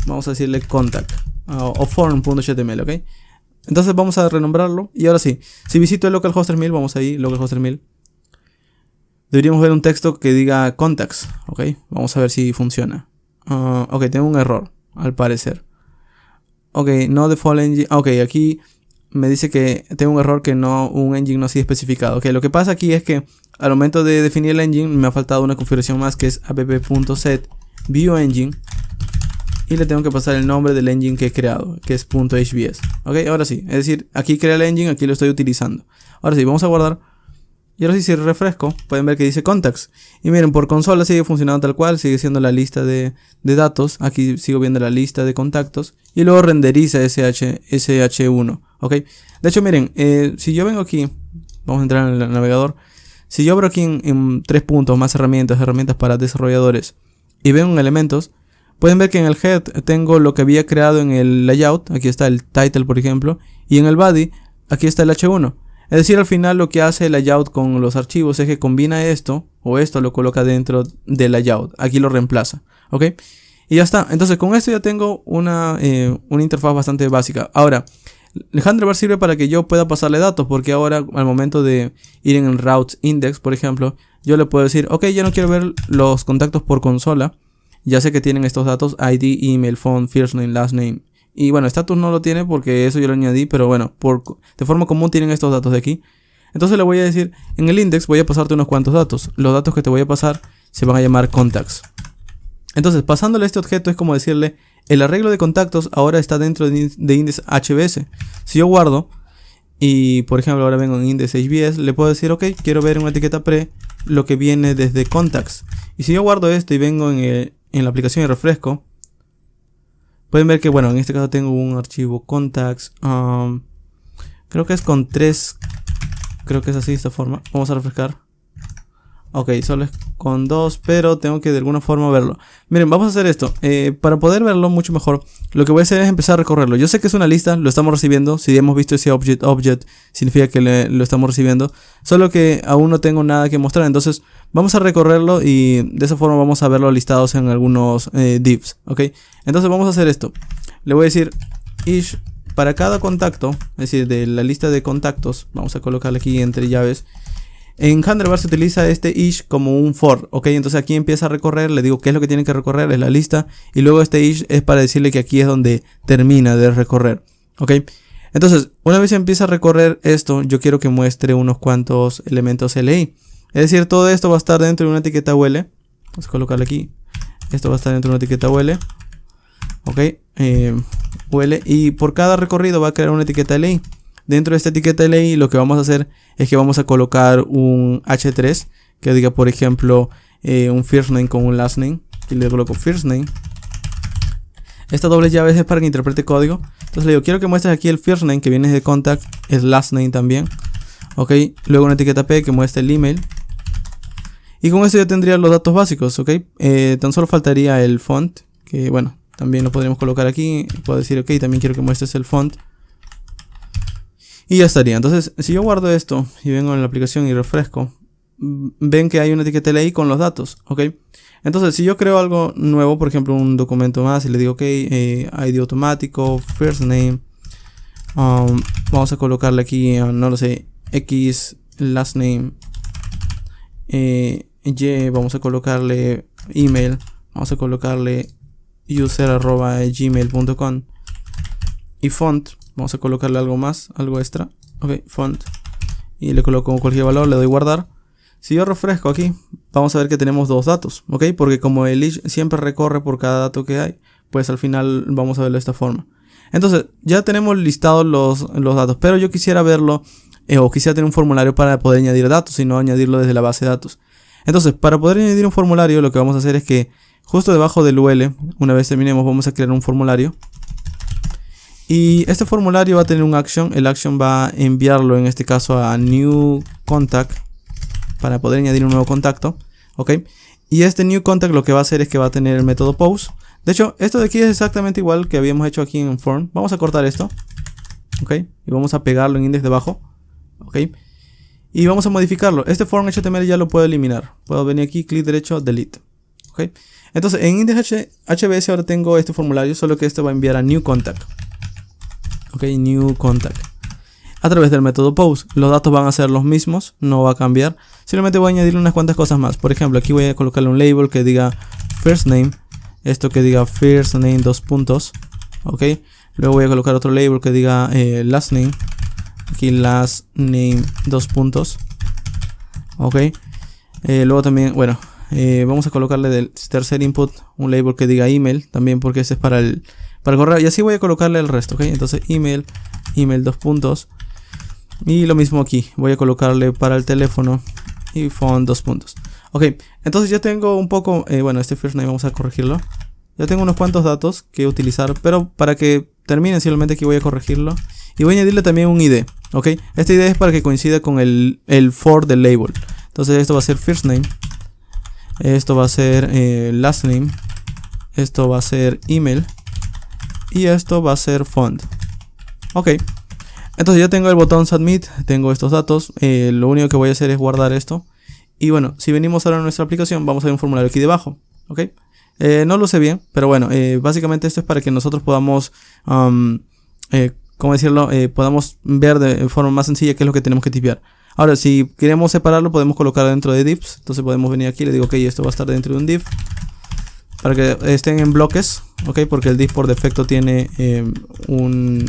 Speaker 1: vamos a decirle contact o form.html, ok. Entonces vamos a renombrarlo. Y ahora sí, si visito el localhost 3000, vamos ahí, localhost 3000. Deberíamos ver un texto que diga contacts, ok. Vamos a ver si funciona. Ok, tengo un error, al parecer. Ok, no default engine. Ok, aquí me dice que tengo un error que no, un engine no ha sido especificado. Ok, lo que pasa aquí es que al momento de definir el engine me ha faltado una configuración más que es app.set viewEngine. Y le tengo que pasar el nombre del engine que he creado, que es .hbs. Ok, ahora sí, es decir, aquí crea el engine, aquí lo estoy utilizando. Ahora sí, vamos a guardar. Y ahora sí, si refresco, pueden ver que dice contacts. Y miren, por consola sigue funcionando tal cual, sigue siendo la lista de datos. Aquí sigo viendo la lista de contactos. Y luego renderiza ese H1. ¿Ok? De hecho, miren, si yo vengo aquí, vamos a entrar en el navegador. Si yo abro aquí en 3 puntos, más herramientas para desarrolladores, y veo en elementos, pueden ver que en el head tengo lo que había creado en el layout. Aquí está el title, por ejemplo. Y en el body, aquí está el H1. Es decir, al final lo que hace el layout con los archivos es que combina esto o esto lo coloca dentro del layout. Aquí lo reemplaza, ¿ok? Y ya está. Entonces con esto ya tengo una interfaz bastante básica. Ahora, el handlebar sirve para que yo pueda pasarle datos, porque ahora al momento de ir en el routes index, por ejemplo, yo le puedo decir, ok, ya no quiero ver los contactos por consola. Ya sé que tienen estos datos, ID, email, phone, first name, last name. Y bueno, status no lo tiene porque eso yo lo añadí, pero bueno, de forma común tienen estos datos de aquí. Entonces le voy a decir, en el index voy a pasarte unos cuantos datos. Los datos que te voy a pasar se van a llamar contacts. Entonces, pasándole este objeto es como decirle, el arreglo de contactos ahora está dentro de index HBS. Si yo guardo y por ejemplo ahora vengo en index HBS, le puedo decir, ok, quiero ver una etiqueta pre lo que viene desde contacts. Y si yo guardo esto y vengo en la aplicación y refresco, pueden ver que, bueno, en este caso tengo un archivo contacts. Creo que es con 3. Creo que es así, de esta forma. Vamos a refrescar. Ok, solo es con 2, pero tengo que de alguna forma verlo. Miren, vamos a hacer esto. Para poder verlo mucho mejor, lo que voy a hacer es empezar a recorrerlo. Yo sé que es una lista, lo estamos recibiendo. Si hemos visto ese object, significa que lo estamos recibiendo. Solo que aún no tengo nada que mostrar. Entonces, vamos a recorrerlo y de esa forma vamos a verlo listados en algunos divs. Ok, entonces vamos a hacer esto. Le voy a decir ish para cada contacto, es decir, de la lista de contactos. Vamos a colocarle aquí entre llaves. En Handlebar se utiliza este ish como un for, ok, entonces aquí empieza a recorrer, le digo qué es lo que tiene que recorrer, es la lista, y luego este ish es para decirle que aquí es donde termina de recorrer, ok. Entonces, una vez empieza a recorrer esto, yo quiero que muestre unos cuantos elementos li, es decir, todo esto va a estar dentro de una etiqueta ul, vamos a colocarle aquí, esto va a estar dentro de una etiqueta ul, ok, ul, y por cada recorrido va a crear una etiqueta li. Dentro de esta etiqueta li lo que vamos a hacer es que vamos a colocar un h3 que diga, por ejemplo, un first name con un last name. Y le coloco first name. Esta doble llave es para que interprete código. Entonces le digo, quiero que muestres aquí el first name que viene de contact, es last name también. Ok, luego una etiqueta p que muestre el email. Y con esto ya tendría los datos básicos, ok. Tan solo faltaría el font, que bueno, también lo podríamos colocar aquí. Puedo decir, ok, también quiero que muestres el font. Y ya estaría. Entonces, si yo guardo esto y vengo en la aplicación y refresco, ven que hay una etiqueta li con los datos, ¿ok? Entonces, si yo creo algo nuevo, por ejemplo, un documento más y le digo, ok, ID automático, first name, vamos a colocarle aquí, no lo sé, X, last name, Y, vamos a colocarle email, vamos a colocarle user@gmail.com y font. Vamos a colocarle algo más, algo extra. Ok, font. Y le coloco cualquier valor, le doy guardar. Si yo refresco aquí, vamos a ver que tenemos dos datos. Ok, porque como el ish siempre recorre por cada dato que hay, pues al final vamos a verlo de esta forma. Entonces, ya tenemos listados los datos. Pero yo quisiera verlo, o quisiera tener un formulario para poder añadir datos y no añadirlo desde la base de datos. Entonces, para poder añadir un formulario, lo que vamos a hacer es que justo debajo del UL, una vez terminemos, vamos a crear un formulario. Y este formulario va a tener un action. El action va a enviarlo en este caso a new contact para poder añadir un nuevo contacto. Ok. Y este new contact lo que va a hacer es que va a tener el método post. De hecho, esto de aquí es exactamente igual que habíamos hecho aquí en form. Vamos a cortar esto. Ok. Y vamos a pegarlo en index debajo. Ok. Y vamos a modificarlo. Este form HTML ya lo puedo eliminar. Puedo venir aquí, clic derecho, delete. Ok. Entonces en index HBS ahora tengo este formulario, solo que este va a enviar a new contact. Ok, new contact. A través del método post. Los datos van a ser los mismos, no va a cambiar. Simplemente voy a añadirle unas cuantas cosas más. Por ejemplo, aquí voy a colocarle un label que diga first name. Esto que diga first name 2 puntos. Ok. Luego voy a colocar otro label que diga last name. Aquí last name 2 puntos. Ok. Luego también, bueno, vamos a colocarle del tercer input un label que diga email. También porque ese es para el correo. Y así voy a colocarle el resto. Ok. Entonces email 2 puntos. Y lo mismo aquí. Voy a colocarle para el teléfono y phone 2 puntos. Ok. Entonces ya tengo un poco, bueno, este first name vamos a corregirlo. Ya tengo unos cuantos datos que utilizar. Pero para que termine simplemente aquí voy a corregirlo. Y voy a añadirle también un ID. Ok. Esta ID es para que coincida con el for del label. Entonces esto va a ser first name. Esto va a ser last name. Esto va a ser email. Y esto va a ser font. Ok. Entonces ya tengo el botón submit. Tengo estos datos. Lo único que voy a hacer es guardar esto. Y bueno, si venimos ahora a nuestra aplicación, vamos a ver un formulario aquí debajo. Ok. No lo sé bien, pero bueno, básicamente esto es para que nosotros podamos, ¿cómo decirlo? Podamos ver de forma más sencilla qué es lo que tenemos que tipear. Ahora, si queremos separarlo, podemos colocarlo dentro de divs. Entonces podemos venir aquí y le digo, ok, esto va a estar dentro de un div. Para que estén en bloques, ok, porque el div por defecto tiene un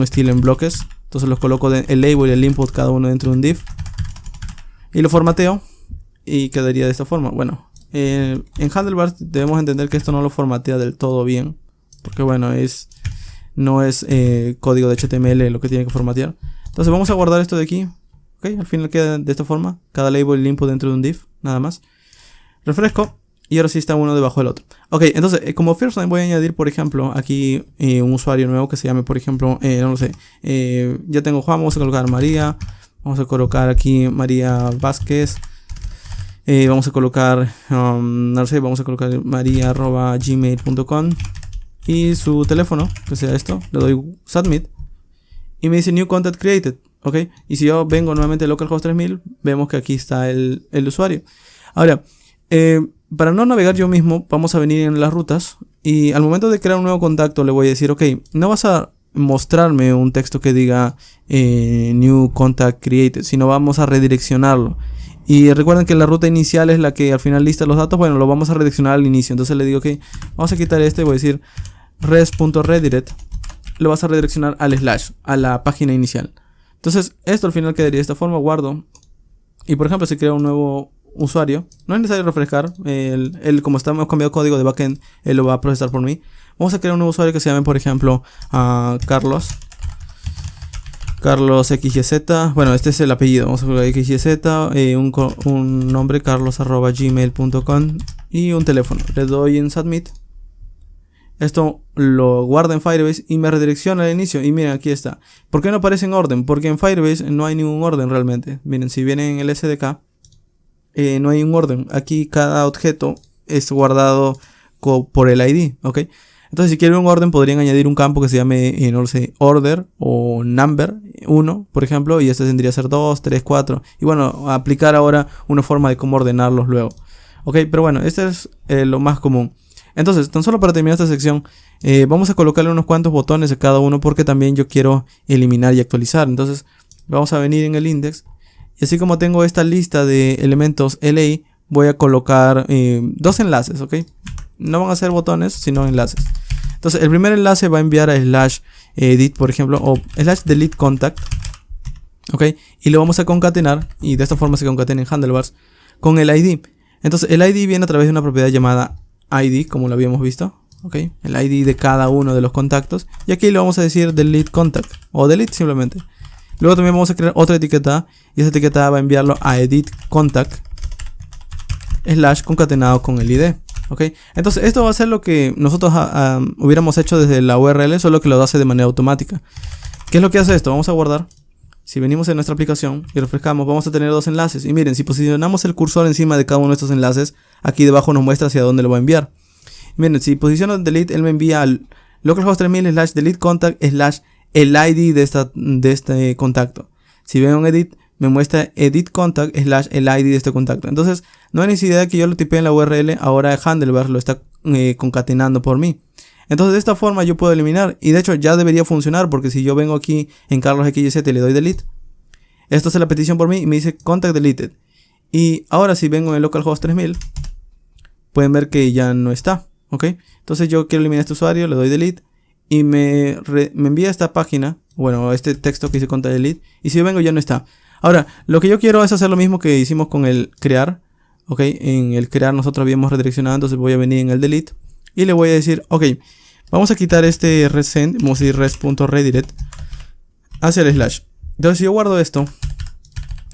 Speaker 1: estilo en bloques. Entonces los coloco el label y el input cada uno dentro de un div. Y lo formateo y quedaría de esta forma. Bueno, en Handlebar debemos entender que esto no lo formatea del todo bien. Porque bueno, no es código de HTML lo que tiene que formatear. Entonces vamos a guardar esto de aquí. Ok, al final queda de esta forma. Cada label y input dentro de un div, nada más. Refresco. Y ahora sí está uno debajo del otro. Ok, entonces como first name voy a añadir, por ejemplo, aquí un usuario nuevo que se llame, por ejemplo, no lo sé. Ya tengo Juan, vamos a colocar María. Vamos a colocar aquí María Vázquez. Vamos a colocar, no lo sé, vamos a colocar maria@gmail.com. Y su teléfono, que sea esto, le doy submit. Y me dice new contact created. Ok, y si yo vengo nuevamente a localhost 3000, vemos que aquí está el usuario. Ahora, para no navegar yo mismo, vamos a venir en las rutas y al momento de crear un nuevo contacto le voy a decir, ok, no vas a mostrarme un texto que diga new contact created, sino vamos a redireccionarlo. Y recuerden que la ruta inicial es la que al final lista los datos. Bueno, lo vamos a redireccionar al inicio. Entonces le digo, ok, vamos a quitar este y voy a decir res.redirect. Lo vas a redireccionar al slash, a la página inicial. Entonces esto al final quedaría de esta forma, guardo. Y por ejemplo, si creo un nuevo usuario, no es necesario refrescar, como hemos cambiado código de backend, él lo va a procesar por mí. Vamos a crear un nuevo usuario que se llame, por ejemplo, Carlos XYZ. Bueno, este es el apellido, vamos a colocar XYZ, un nombre carlos@gmail.com y un teléfono. Le doy en submit. Esto lo guarda en Firebase y me redirecciona al inicio. Y miren, aquí está. ¿Por qué no aparece en orden? Porque en Firebase no hay ningún orden realmente. Miren, si viene en el SDK, no hay un orden. Aquí cada objeto es guardado por el ID, ¿ok? Entonces si quieren un orden podrían añadir un campo que se llame, no sé, order o number 1, por ejemplo, y este tendría que ser 2, 3, 4. Y bueno, aplicar ahora una forma de cómo ordenarlos luego. Ok, pero bueno, este es lo más común. Entonces, tan solo para terminar esta sección, vamos a colocarle unos cuantos botones a cada uno porque también yo quiero eliminar y actualizar. Entonces, vamos a venir en el index. Y así como tengo esta lista de elementos LA, voy a colocar dos enlaces, ¿ok? No van a ser botones, sino enlaces. Entonces, el primer enlace va a enviar a slash edit, por ejemplo, o slash delete contact, ¿ok? Y lo vamos a concatenar, y de esta forma se concatena en handlebars, con el ID. Entonces, el ID viene a través de una propiedad llamada ID, como lo habíamos visto, ¿ok? El ID de cada uno de los contactos. Y aquí le vamos a decir delete contact, o delete simplemente. Luego también vamos a crear otra etiqueta, y esa etiqueta va a enviarlo a edit contact slash concatenado con el ID, ¿ok? Entonces esto va a ser lo que nosotros hubiéramos hecho desde la URL, solo que lo hace de manera automática. ¿Qué es lo que hace esto? Vamos a guardar. Si venimos en nuestra aplicación y refrescamos, vamos a tener dos enlaces. Y miren, si posicionamos el cursor encima de cada uno de estos enlaces, aquí debajo nos muestra hacia dónde lo va a enviar. Miren, si posiciono delete, él me envía al localhost 3000 slash delete contact slash el ID de este contacto. Si ven un edit, me muestra edit contact slash el ID de este contacto. Entonces, no hay necesidad de que yo lo tipee en la URL, ahora Handlebar lo está concatenando por mí. Entonces de esta forma yo puedo eliminar, y de hecho ya debería funcionar, porque si yo vengo aquí en Carlos XYZ y le doy delete, esto hace la petición por mí y me dice contact deleted. Y ahora si vengo en el localhost 3000, pueden ver que ya no está, ¿ok? Entonces yo quiero eliminar este usuario, le doy delete y me envía esta página, bueno, este texto que dice contact delete, y si yo vengo ya no está. Ahora, lo que yo quiero es hacer lo mismo que hicimos con el crear, ¿ok? En el crear nosotros habíamos redireccionado, entonces voy a venir en el delete y le voy a decir, ok, vamos a quitar este resend, vamos a decir res.redirect hacia el slash. Entonces si yo guardo esto,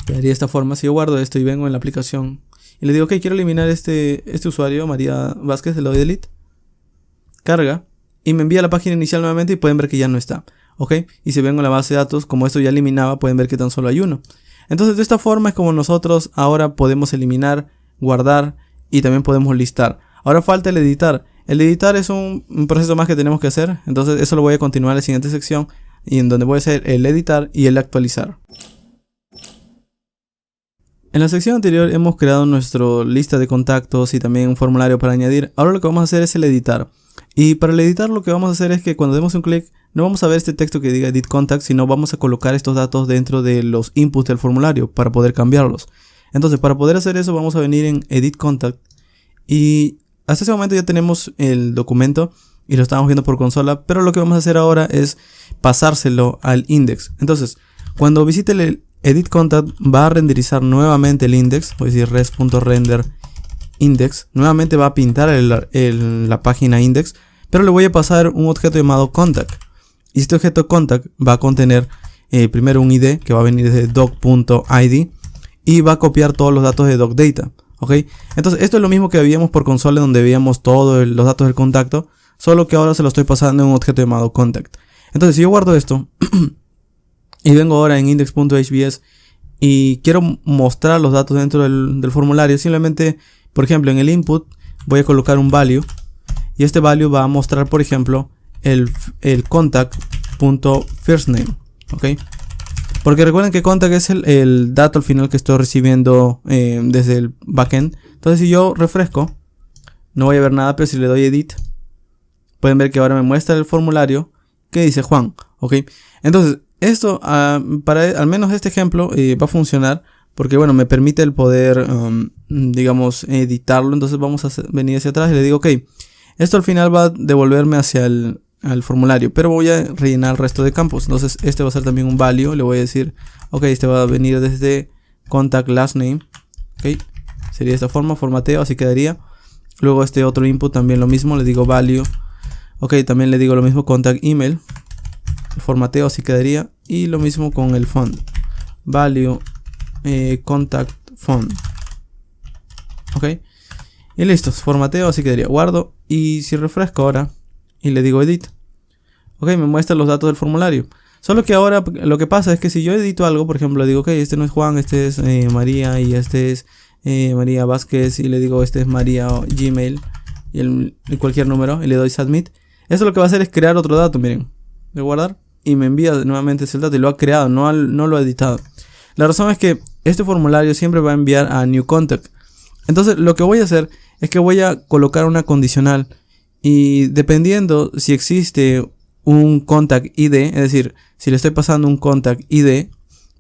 Speaker 1: quedaría de esta forma. Si yo guardo esto y vengo en la aplicación y le digo, ok, quiero eliminar este usuario, María Vázquez, le doy delete, carga y me envía a la página inicial nuevamente y pueden ver que ya no está, ok. Y si vengo en la base de datos, como esto ya eliminaba, pueden ver que tan solo hay uno. Entonces de esta forma es como nosotros ahora podemos eliminar, guardar y también podemos listar. Ahora falta el editar. El editar es un proceso más que tenemos que hacer, entonces eso lo voy a continuar en la siguiente sección, y en donde voy a hacer el editar y el actualizar. En la sección anterior hemos creado nuestra lista de contactos y también un formulario para añadir. Ahora lo que vamos a hacer es el editar. Y para el editar lo que vamos a hacer es que cuando demos un clic no vamos a ver este texto que diga edit contact, sino vamos a colocar estos datos dentro de los inputs del formulario para poder cambiarlos. Entonces para poder hacer eso vamos a venir en edit contact y hasta ese momento ya tenemos el documento y lo estamos viendo por consola, pero lo que vamos a hacer ahora es pasárselo al index. Entonces, cuando visite el edit contact va a renderizar nuevamente el index, voy a decir res.render index, nuevamente va a pintar la página index, pero le voy a pasar un objeto llamado contact. Y este objeto contact va a contener primero un ID que va a venir desde doc.id y va a copiar todos los datos de docdata. ¿Ok? Entonces esto es lo mismo que veíamos por consola, donde veíamos todos los datos del contacto, solo que ahora se lo estoy pasando en un objeto llamado contact. Entonces si yo guardo esto y vengo ahora en index.hbs y quiero mostrar los datos dentro del formulario, simplemente, por ejemplo, en el input voy a colocar un value y este value va a mostrar, por ejemplo, el contact.firstname. ¿Ok? Porque recuerden que contact es el dato al final que estoy recibiendo desde el backend. Entonces si yo refresco, no voy a ver nada, pero si le doy edit, pueden ver que ahora me muestra el formulario que dice Juan. ¿Ok? Entonces esto, para al menos este ejemplo, va a funcionar. Porque bueno, me permite el poder, digamos, editarlo. Entonces vamos a venir hacia atrás y le digo, ok, esto al final va a devolverme hacia al formulario, pero voy a rellenar el resto de campos. Entonces este va a ser también un value. Le voy a decir, ok, este va a venir desde contact last name. Ok, sería de esta forma, formateo, así quedaría. Luego este otro input también lo mismo, le digo value. Ok, también le digo lo mismo, contact email. Formateo, así quedaría. Y lo mismo con el font, value contact font. Ok, y listo, formateo, así quedaría. Guardo y si refresco ahora y le digo edit, ok, me muestra los datos del formulario. Solo que ahora lo que pasa es que si yo edito algo, por ejemplo, le digo, ok, este no es Juan, este es María, y este es María Vázquez, y le digo, este es María Gmail, y cualquier número, y le doy submit. Eso lo que va a hacer es crear otro dato, miren, de guardar, y me envía nuevamente ese dato, y lo ha creado, no lo ha editado. La razón es que este formulario siempre va a enviar a new contact. Entonces lo que voy a hacer es que voy a colocar una condicional. Y dependiendo si existe un contact ID, es decir, si le estoy pasando un contact ID,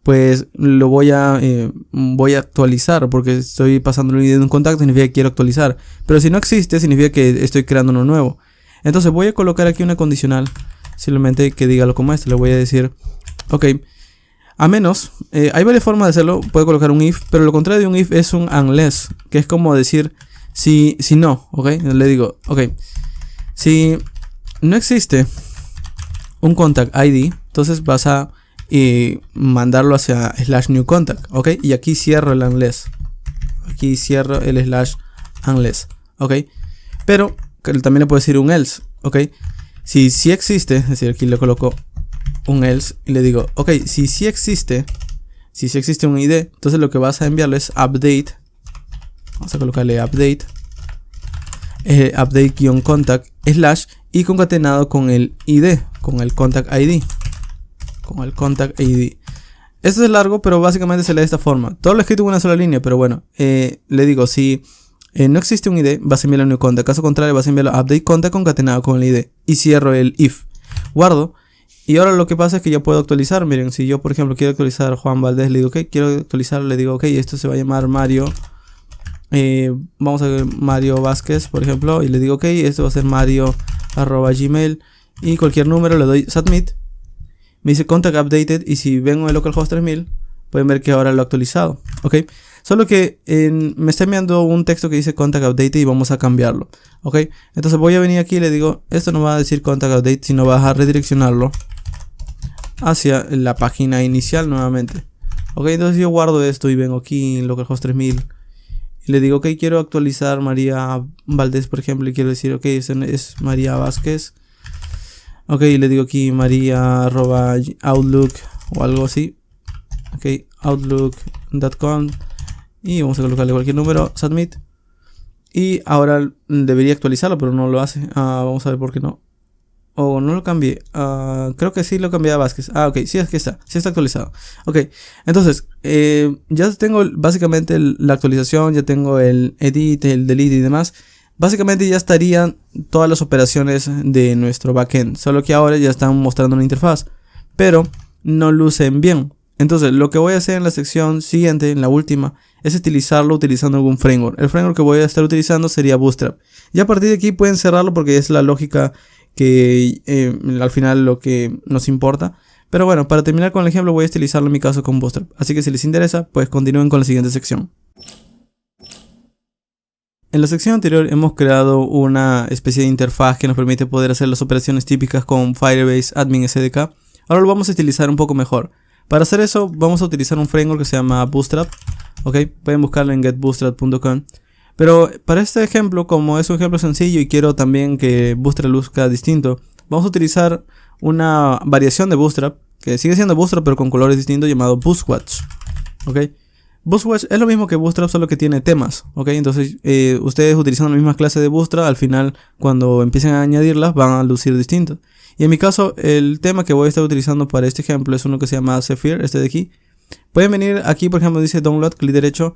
Speaker 1: pues lo voy a actualizar, porque estoy pasando el ID de un contacto, significa que quiero actualizar. Pero si no existe, significa que estoy creando uno nuevo. Entonces voy a colocar aquí una condicional, simplemente que diga lo como esto. Le voy a decir, ok, a menos, hay varias formas de hacerlo. Puedo colocar un if, pero lo contrario de un if es un unless, que es como decir si no, ok. Le digo, ok, si no existe un contact ID, entonces vas a mandarlo hacia /new contact, ok. Y aquí cierro el unless, aquí cierro el /unless, ok. Pero también le puedo decir un else, ok. Si sí existe, es decir, aquí le coloco un else y le digo, ok, si sí existe un ID, entonces lo que vas a enviarle es update. Vamos a colocarle update, update-contact / y concatenado con el ID, con el contact ID, Esto es largo, pero básicamente se lee de esta forma. Todo lo escrito en una sola línea, pero bueno, le digo, si no existe un ID, vas a enviarlo a new contact. Caso contrario, vas a enviarlo a update contact concatenado con el ID. Y cierro el if. Guardo. Y ahora lo que pasa es que ya puedo actualizar. Miren, si yo por ejemplo quiero actualizar Juan Valdés, le digo, ok, quiero actualizar, le digo, ok, esto se va a llamar Mario. Vamos a ver Mario Vázquez, por ejemplo. Y le digo, ok, esto va a ser Mario@gmail. Y cualquier número le doy submit. Me dice contact updated. Y si vengo en localhost 3000, pueden ver que ahora lo he actualizado. Ok. Solo que me está enviando un texto que dice contact updated y vamos a cambiarlo. Ok. Entonces voy a venir aquí y le digo, esto no va a decir contact update, sino vas a redireccionarlo hacia la página inicial nuevamente. Ok, entonces yo guardo esto y vengo aquí en localhost 3000 y le digo, ok, quiero actualizar María Valdés, por ejemplo, y quiero decir, ok, es María Vázquez. Ok, le digo aquí María@outlook o algo así. Ok, outlook.com. Y vamos a colocarle cualquier número, submit. Y ahora debería actualizarlo, pero no lo hace. Vamos a ver por qué no. O no lo cambié. Creo que sí lo cambié a Vázquez. Ok, sí, es que está. Sí está actualizado. Ok, entonces ya tengo básicamente la actualización. Ya tengo el edit, el delete y demás. Básicamente ya estarían todas las operaciones de nuestro backend. Solo que ahora ya están mostrando una interfaz, pero no lucen bien. Entonces lo que voy a hacer en la sección siguiente, en la última, es utilizarlo utilizando algún framework. El framework que voy a estar utilizando sería Bootstrap. Y a partir de aquí pueden cerrarlo porque es la lógica que al final lo que nos importa. Pero bueno, para terminar con el ejemplo voy a utilizarlo en mi caso con Bootstrap. Así que si les interesa, pues continúen con la siguiente sección. En la sección anterior hemos creado una especie de interfaz que nos permite poder hacer las operaciones típicas con Firebase Admin SDK. Ahora lo vamos a utilizar un poco mejor. Para hacer eso vamos a utilizar un framework que se llama Bootstrap. Ok, pueden buscarlo en getbootstrap.com. Pero para este ejemplo, como es un ejemplo sencillo y quiero también que Bootstrap luzca distinto, vamos a utilizar una variación de Bootstrap que sigue siendo Bootstrap pero con colores distintos, llamado Bootwatch. Ok, Bootwatch es lo mismo que Bootstrap, solo que tiene temas. Ok, entonces ustedes utilizando la misma clase de Bootstrap, al final cuando empiecen a añadirlas van a lucir distintos. Y en mi caso, el tema que voy a estar utilizando para este ejemplo es uno que se llama Zephyr, este de aquí. Pueden venir aquí, por ejemplo, dice download, clic derecho,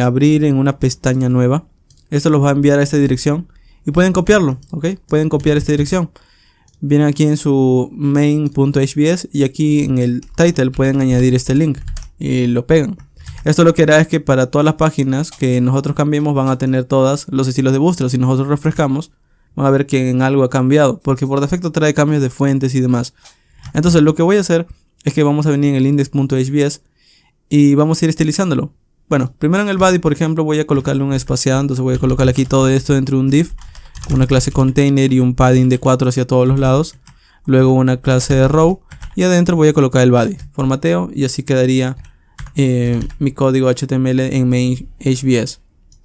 Speaker 1: abrir en una pestaña nueva. Esto los va a enviar a esta dirección y pueden copiarlo, ¿ok? Pueden copiar esta dirección. Vienen aquí en su main.hbs y aquí en el title pueden añadir este link y lo pegan. Esto lo que hará es que para todas las páginas que nosotros cambiemos van a tener todas los estilos de Bootstrap. Si nosotros refrescamos, van a ver que en algo ha cambiado, porque por defecto trae cambios de fuentes y demás. Entonces lo que voy a hacer es que vamos a venir en el index.hbs y vamos a ir estilizándolo. Bueno, primero en el body, por ejemplo, voy a colocarle un espaciado. Entonces voy a colocar aquí todo esto dentro de un div, una clase container y un padding de 4 hacia todos los lados. Luego una clase de row y adentro voy a colocar el body. Formateo y así quedaría mi código HTML en main HBS.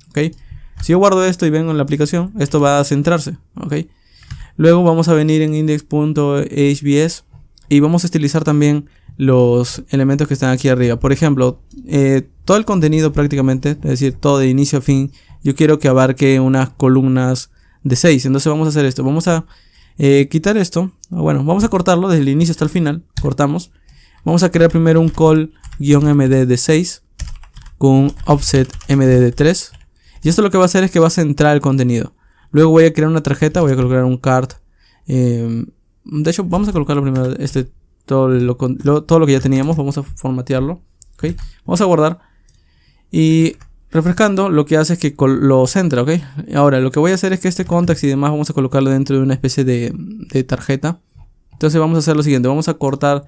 Speaker 1: ¿Ok? Si yo guardo esto y vengo en la aplicación, esto va a centrarse. ¿Ok? Luego vamos a venir en index.hbs y vamos a estilizar también los elementos que están aquí arriba. Por ejemplo, todo el contenido prácticamente, es decir, todo de inicio a fin, yo quiero que abarque unas columnas de 6. Entonces vamos a hacer esto. Vamos a quitar esto. Bueno, vamos a cortarlo desde el inicio hasta el final. Cortamos. Vamos a crear primero un call-md de 6 con un offset md de 3. Y esto lo que va a hacer es que va a centrar el contenido. Luego voy a crear una tarjeta. Voy a colocar un card. De hecho, vamos a colocarlo primero. Todo lo que ya teníamos. Vamos a formatearlo. ¿Okay? Vamos a guardar. Y refrescando, lo que hace es que lo centra. ¿Okay? Ahora, lo que voy a hacer es que este context y demás vamos a colocarlo dentro de una especie de tarjeta. Entonces vamos a hacer lo siguiente. Vamos a cortar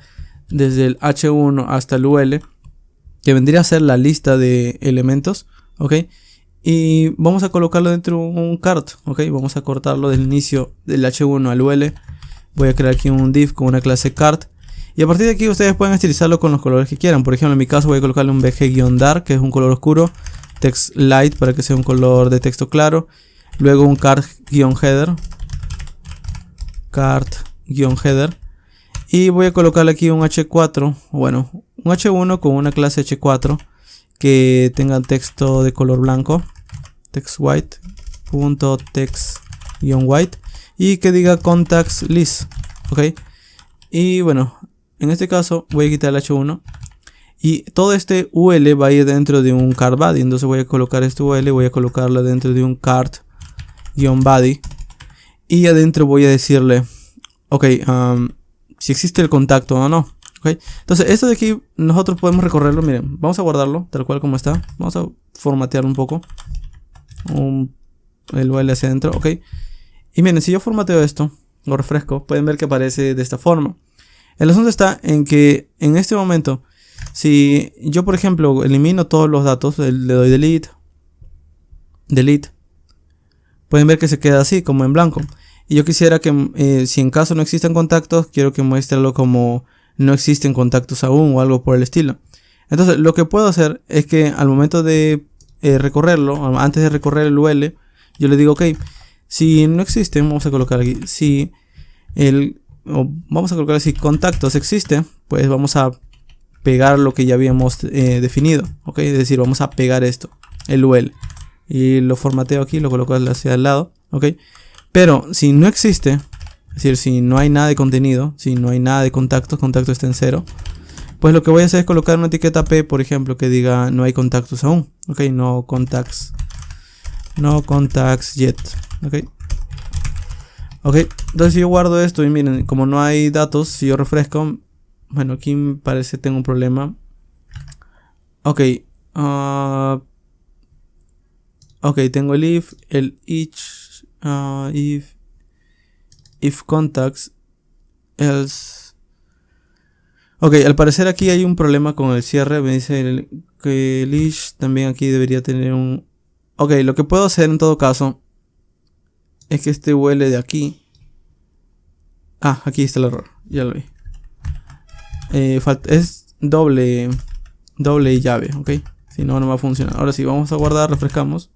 Speaker 1: desde el H1 hasta el UL, que vendría a ser la lista de elementos. ¿Ok? Y vamos a colocarlo dentro de un cart. ¿Ok? Vamos a cortarlo del inicio del H1 al UL. Voy a crear aquí un div con una clase cart. Y a partir de aquí ustedes pueden estilizarlo con los colores que quieran. Por ejemplo, en mi caso voy a colocarle un bg-dark, que es un color oscuro. Text light, para que sea un color de texto claro. Luego un cart-header. Cart-header. Y voy a colocarle aquí un H4. Bueno, un H1 con una clase H4 que tenga texto de color blanco. Text white. Text-white. Y que diga contacts list. Ok. Y bueno, en este caso voy a quitar el H1. Y todo este UL va a ir dentro de un cart body. Entonces voy a colocar este UL y voy a colocarlo dentro de un cart-body. Y adentro voy a decirle, ok, si existe el contacto o no. Okay. Entonces esto de aquí nosotros podemos recorrerlo. Miren, vamos a guardarlo tal cual como está. Vamos a formatearlo un poco. El UL hacia adentro. Ok. Y miren, si yo formateo esto, lo refresco, pueden ver que aparece de esta forma. El asunto está en que en este momento, si yo por ejemplo elimino todos los datos, le doy delete, pueden ver que se queda así como en blanco. Y yo quisiera que si en caso no existen contactos, quiero que muestre algo como no existen contactos aún o algo por el estilo. Entonces lo que puedo hacer es que al momento de recorrerlo, antes de recorrer el UL, yo le digo ok, si no existen, vamos a colocar aquí, si contactos existen, pues vamos a pegar lo que ya habíamos definido, ok, es decir, vamos a pegar esto, el UL, y lo formateo aquí, lo coloco hacia el lado, ok. Pero si no existe, es decir, si no hay nada de contenido, si no hay nada de contactos, contacto está en 0, pues lo que voy a hacer es colocar una etiqueta P, por ejemplo, que diga no hay contactos aún, ok, no contacts yet, ok. Ok, entonces si yo guardo esto y miren, como no hay datos, si yo refresco, bueno, aquí me parece que tengo un problema. Ok, ok, tengo el if, el each, if contacts, else. Ok, al parecer aquí hay un problema con el cierre, me dice que el each también aquí debería tener un... Ok, lo que puedo hacer en todo caso es que este UL de aquí... aquí está el error, ya lo vi. doble llave, ok. Si no, no va a funcionar. Ahora sí, vamos a guardar, refrescamos.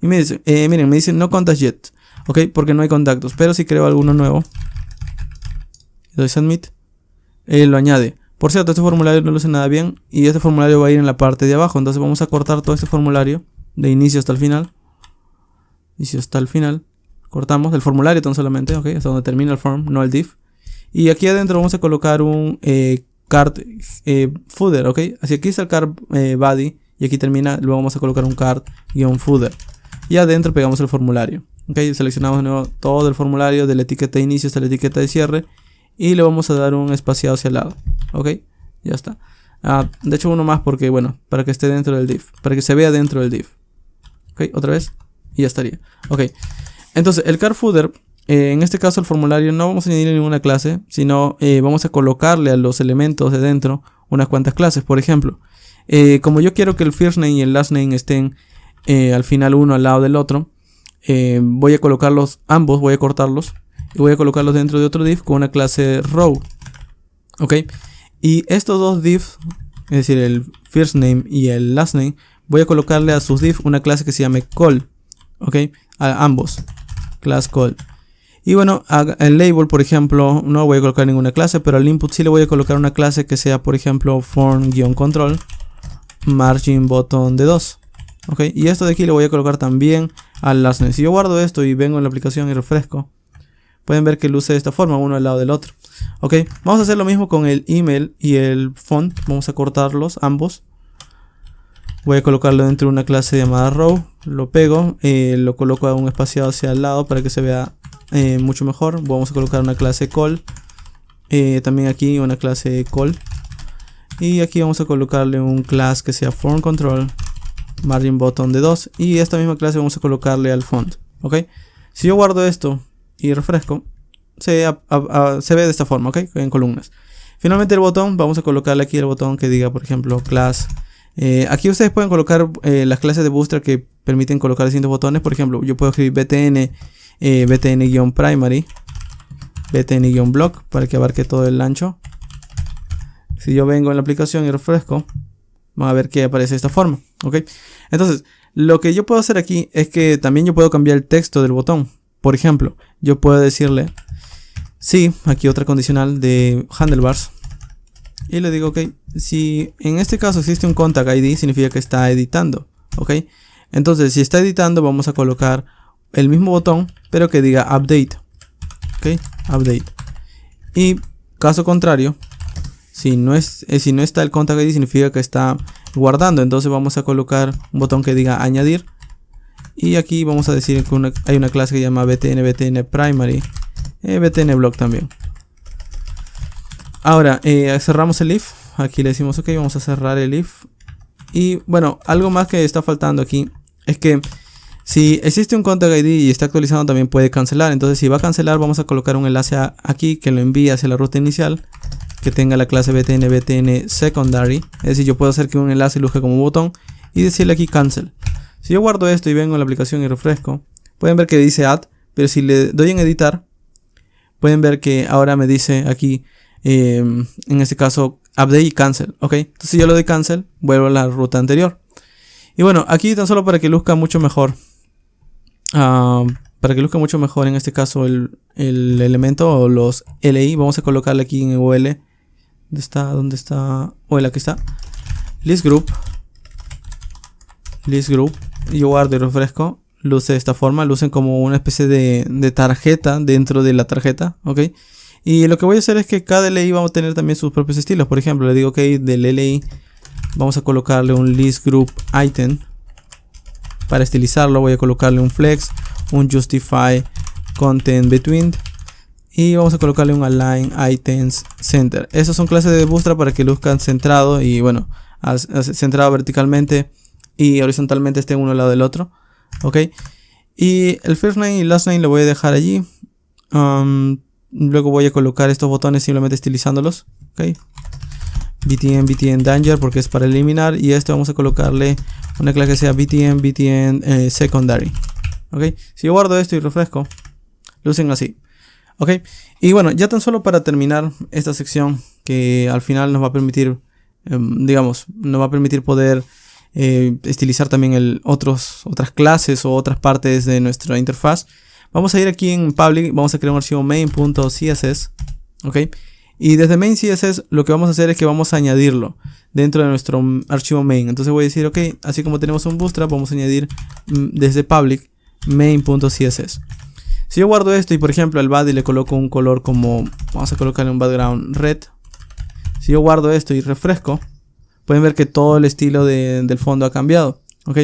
Speaker 1: Y me dice, miren, me dice no contact yet, ok, porque no hay contactos. Pero si creo alguno nuevo, doy submit, lo añade. Por cierto, este formulario no luce nada bien y este formulario va a ir en la parte de abajo. Entonces vamos a cortar todo este formulario de inicio hasta el final. Inicio hasta el final. Cortamos el formulario tan solamente, ok, hasta donde termina el form, no el div. Y aquí adentro vamos a colocar un card footer, ok. Así aquí está el card body y aquí termina, luego vamos a colocar un card-footer. Y adentro pegamos el formulario, ok. Seleccionamos de nuevo todo el formulario de la etiqueta de inicio hasta la etiqueta de cierre. Y le vamos a dar un espaciado hacia el lado. Ok, ya está. De hecho uno más porque, bueno, para que esté dentro del div. Para que se vea dentro del div. Ok, otra vez. Y ya estaría. Ok, entonces el card footer, en este caso el formulario no vamos a añadir ninguna clase. Sino vamos a colocarle a los elementos de dentro unas cuantas clases. Por ejemplo, como yo quiero que el first name y el last name estén al final uno al lado del otro, voy a colocarlos ambos, voy a cortarlos. Y voy a colocarlos dentro de otro div con una clase row. Ok. Y estos dos divs, es decir, el first name y el last name, voy a colocarle a sus divs una clase que se llame call. Ok. A ambos. Class call. Y bueno, el label, por ejemplo, no voy a colocar ninguna clase, pero al input sí le voy a colocar una clase que sea, por ejemplo, form-control margin button de 2. Ok. Y esto de aquí le voy a colocar también al last name. Si yo guardo esto y vengo en la aplicación y refresco, pueden ver que luce de esta forma, uno al lado del otro. Ok, vamos a hacer lo mismo con el email y el font. Vamos a cortarlos ambos. Voy a colocarlo dentro de una clase llamada row. Lo pego, lo coloco a un espaciado hacia el lado para que se vea mucho mejor. Vamos a colocar una clase call. También aquí una clase call. Y aquí vamos a colocarle un class que sea form control margin button de 2. Y esta misma clase vamos a colocarle al font. Ok, si yo guardo esto y refresco, se ve de esta forma, ok, en columnas. Finalmente el botón, vamos a colocarle aquí el botón que diga, por ejemplo, class. Aquí ustedes pueden colocar las clases de Bootstrap que permiten colocar distintos botones. Por ejemplo, yo puedo escribir btn, btn-primary, btn-block para que abarque todo el ancho. Si yo vengo en la aplicación y refresco, van a ver que aparece de esta forma, ok. Entonces, lo que yo puedo hacer aquí es que también yo puedo cambiar el texto del botón. Por ejemplo, yo puedo decirle, sí, aquí otra condicional de handlebars. Y le digo, ok, si en este caso existe un contact ID, significa que está editando, ok. Entonces, si está editando, vamos a colocar el mismo botón, pero que diga update, ok, update. Y caso contrario, si no está el contact ID, significa que está guardando. Entonces vamos a colocar un botón que diga añadir. Y aquí vamos a decir que hay una clase que se llama btn primary, btn block también. Ahora cerramos el if. Aquí le decimos ok, vamos a cerrar el if. Y bueno, algo más que está faltando aquí es que si existe un contact ID y está actualizando, también puede cancelar. Entonces si va a cancelar, vamos a colocar un enlace aquí que lo envíe hacia la ruta inicial, que tenga la clase btn secondary. Es decir, yo puedo hacer que un enlace luzca como un botón y decirle aquí cancel. Si yo guardo esto y vengo a la aplicación y refresco, pueden ver que dice add, pero si le doy en editar, pueden ver que ahora me dice aquí, en este caso, update y cancel, ok. Entonces si yo le doy cancel, vuelvo a la ruta anterior. Y bueno, aquí tan solo para que luzca mucho mejor, en este caso el elemento o los LI, vamos a colocarle aquí en OL. ¿Dónde está? OL, aquí está. List group. Yo guardo y refresco. Luce de esta forma. Lucen como una especie de tarjeta dentro de la tarjeta. Ok. Y lo que voy a hacer es que cada LI vamos a tener también sus propios estilos. Por ejemplo, le digo que del LI vamos a colocarle un list group item. Para estilizarlo voy a colocarle un flex, un justify content between. Y vamos a colocarle un align items center. Esas son clases de Bootstrap para que luzcan centrado y bueno, centrado verticalmente y horizontalmente estén uno al lado del otro, ok. Y el first name y last name lo voy a dejar allí. Luego voy a colocar estos botones simplemente estilizándolos, ok. btn danger porque es para eliminar, y este vamos a colocarle una clase que sea btn secondary, ok. Si yo guardo esto y refresco, lucen así, ok. Y bueno, ya tan solo para terminar esta sección que al final nos va a permitir digamos, nos va a permitir poder estilizar también otras clases o otras partes de nuestra interfaz. Vamos a ir aquí en public, vamos a crear un archivo main.css, ok, y desde main.css lo que vamos a hacer es que vamos a añadirlo dentro de nuestro archivo main. Entonces voy a decir, ok, así como tenemos un bootstrap, vamos a añadir desde public main.css. Si yo guardo esto y por ejemplo al body le coloco un color como, vamos a colocarle un background red. Si yo guardo esto y refresco, pueden ver que todo el estilo del fondo ha cambiado, ok.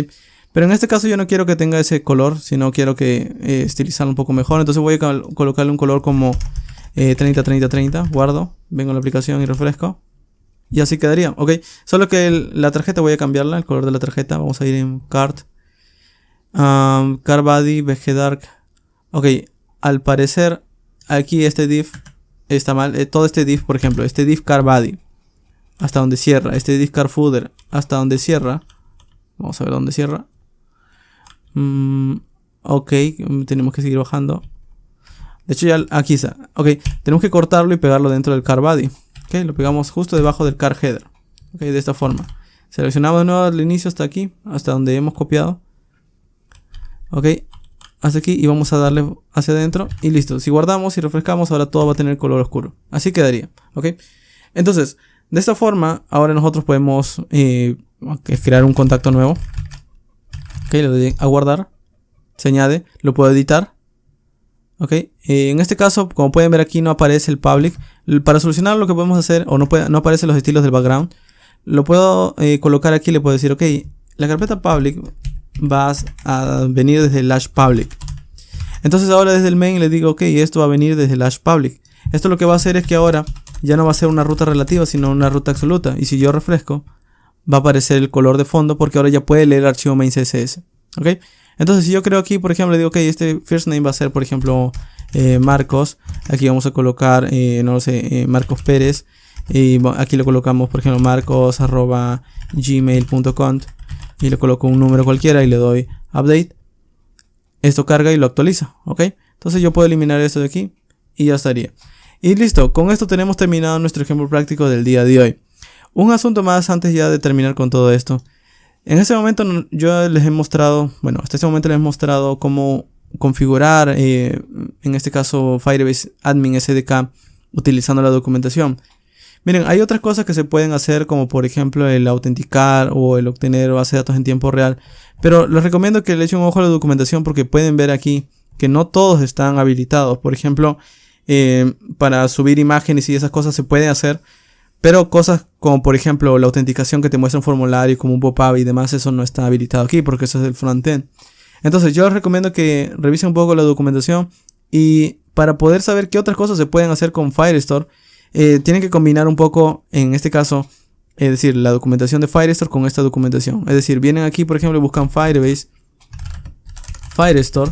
Speaker 1: Pero en este caso yo no quiero que tenga ese color, sino quiero que estilizarlo un poco mejor. Entonces voy a colocarle un color como 30-30-30, guardo, vengo a la aplicación y refresco. Y así quedaría, ok. Solo que la tarjeta voy a cambiarla, el color de la tarjeta. Vamos a ir en cart. Car body, VG dark. Ok, al parecer aquí este div está mal. Todo este div, por ejemplo, este div car body hasta donde cierra. Este div car footer hasta donde cierra. Vamos a ver dónde cierra. Ok, tenemos que seguir bajando. De hecho ya aquí está. Ok, tenemos que cortarlo y pegarlo dentro del car body. Ok, lo pegamos justo debajo del car header. Ok, de esta forma. Seleccionamos de nuevo al inicio hasta aquí, hasta donde hemos copiado. Ok, hasta aquí y vamos a darle hacia adentro y listo. Si guardamos y refrescamos, ahora todo va a tener color oscuro. Así quedaría. Ok, entonces de esta forma ahora nosotros podemos crear un contacto nuevo. Ok, le doy a guardar, se añade, lo puedo editar. Ok, en este caso, como pueden ver aquí no aparece el public. Para solucionar lo que podemos hacer, o no aparecen los estilos del background, lo puedo colocar aquí, le puedo decir, ok, la carpeta public va a venir desde el hash public. Entonces ahora desde el main le digo, ok, esto va a venir desde el hash public. Esto lo que va a hacer es que ahora ya no va a ser una ruta relativa, sino una ruta absoluta. Y si yo refresco, va a aparecer el color de fondo porque ahora ya puede leer el archivo main CSS. Ok, entonces si yo creo aquí, por ejemplo, le digo, ok, este first name va a ser, por ejemplo, Marcos. Aquí vamos a colocar, no lo sé, Marcos Pérez. Y aquí le colocamos, por ejemplo, marcos@gmail.com. Y le coloco un número cualquiera y le doy update. Esto carga y lo actualiza. Ok, entonces yo puedo eliminar esto de aquí y ya estaría. Y listo, con esto tenemos terminado nuestro ejemplo práctico del día de hoy. Un asunto más antes ya de terminar con todo esto. En este momento yo les he mostrado, bueno, hasta este momento les he mostrado cómo configurar, en este caso Firebase Admin SDK, utilizando la documentación. Miren, hay otras cosas que se pueden hacer, como por ejemplo el autenticar o el obtener base de datos en tiempo real. Pero les recomiendo que le echen un ojo a la documentación porque pueden ver aquí que no todos están habilitados. Por ejemplo, para subir imágenes y esas cosas se puede hacer. Pero cosas como por ejemplo la autenticación que te muestra un formulario como un pop-up y demás, eso no está habilitado aquí porque eso es el frontend. Entonces yo les recomiendo que revisen un poco la documentación y para poder saber qué otras cosas se pueden hacer con Firestore, tienen que combinar un poco, en este caso, es decir, la documentación de Firestore con esta documentación. Es decir, vienen aquí por ejemplo y buscan Firebase, Firestore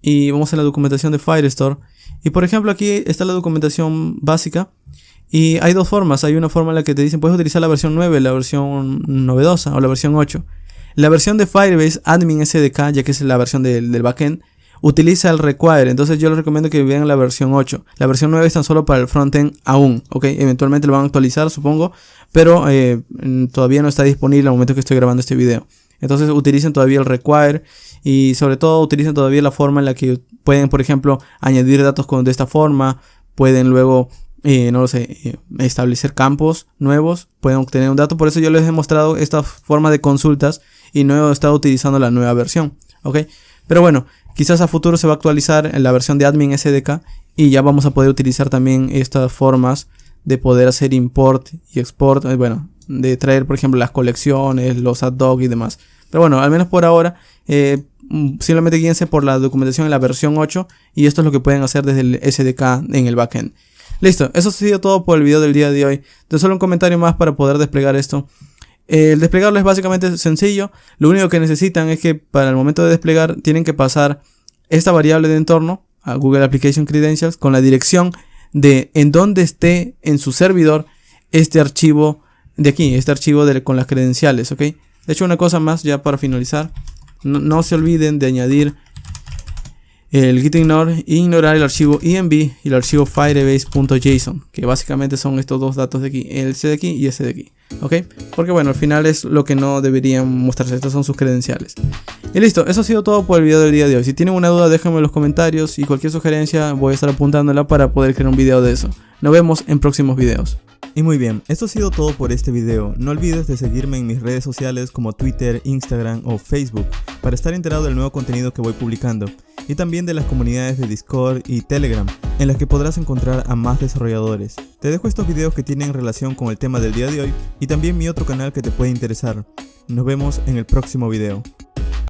Speaker 1: y vamos a la documentación de Firestore y por ejemplo aquí está la documentación básica. Y hay dos formas, hay una forma en la que te dicen puedes utilizar la versión 9, la versión novedosa o la versión 8. La versión de Firebase Admin SDK, ya que es la versión del backend, utiliza el require, entonces yo les recomiendo que vean la versión 8. La versión 9 es tan solo para el frontend aún, ok, eventualmente lo van a actualizar supongo, pero todavía no está disponible al momento que estoy grabando este video. Entonces utilicen todavía el require y sobre todo utilicen todavía la forma en la que pueden, por ejemplo, añadir datos de esta forma, pueden luego no lo sé, establecer campos nuevos, pueden obtener un dato. Por eso yo les he mostrado esta forma de consultas y no he estado utilizando la nueva versión, ok. Pero bueno, quizás a futuro se va a actualizar en la versión de Admin SDK y ya vamos a poder utilizar también estas formas de poder hacer import y export, bueno, de traer por ejemplo las colecciones, los add-hoc y demás. Pero bueno, al menos por ahora simplemente guíense por la documentación en la versión 8 y esto es lo que pueden hacer desde el SDK en el backend. Listo, eso ha sido todo por el video del día de hoy. Entonces solo un comentario más para poder desplegar esto. El desplegarlo es básicamente sencillo. Lo único que necesitan es que para el momento de desplegar tienen que pasar esta variable de entorno a Google Application Credentials con la dirección de en donde esté en su servidor este archivo de aquí, este archivo con las credenciales, ¿ok? De hecho, una cosa más ya para finalizar, no se olviden de añadir el gitignore e ignorar el archivo env y el archivo firebase.json, que básicamente son estos dos datos de aquí, ese de aquí y ese de aquí, ¿ok? Porque bueno, al final es lo que no deberían mostrarse, estos son sus credenciales. Y listo, eso ha sido todo por el video del día de hoy. Si tienen una duda déjenme en los comentarios y cualquier sugerencia voy a estar apuntándola para poder crear un video de eso. Nos vemos en próximos videos.
Speaker 2: Y muy bien, esto ha sido todo por este video. No olvides de seguirme en mis redes sociales como Twitter, Instagram o Facebook para estar enterado del nuevo contenido que voy publicando, y también de las comunidades de Discord y Telegram en las que podrás encontrar a más desarrolladores. Te dejo estos videos que tienen relación con el tema del día de hoy y también mi otro canal que te puede interesar. Nos vemos en el próximo video.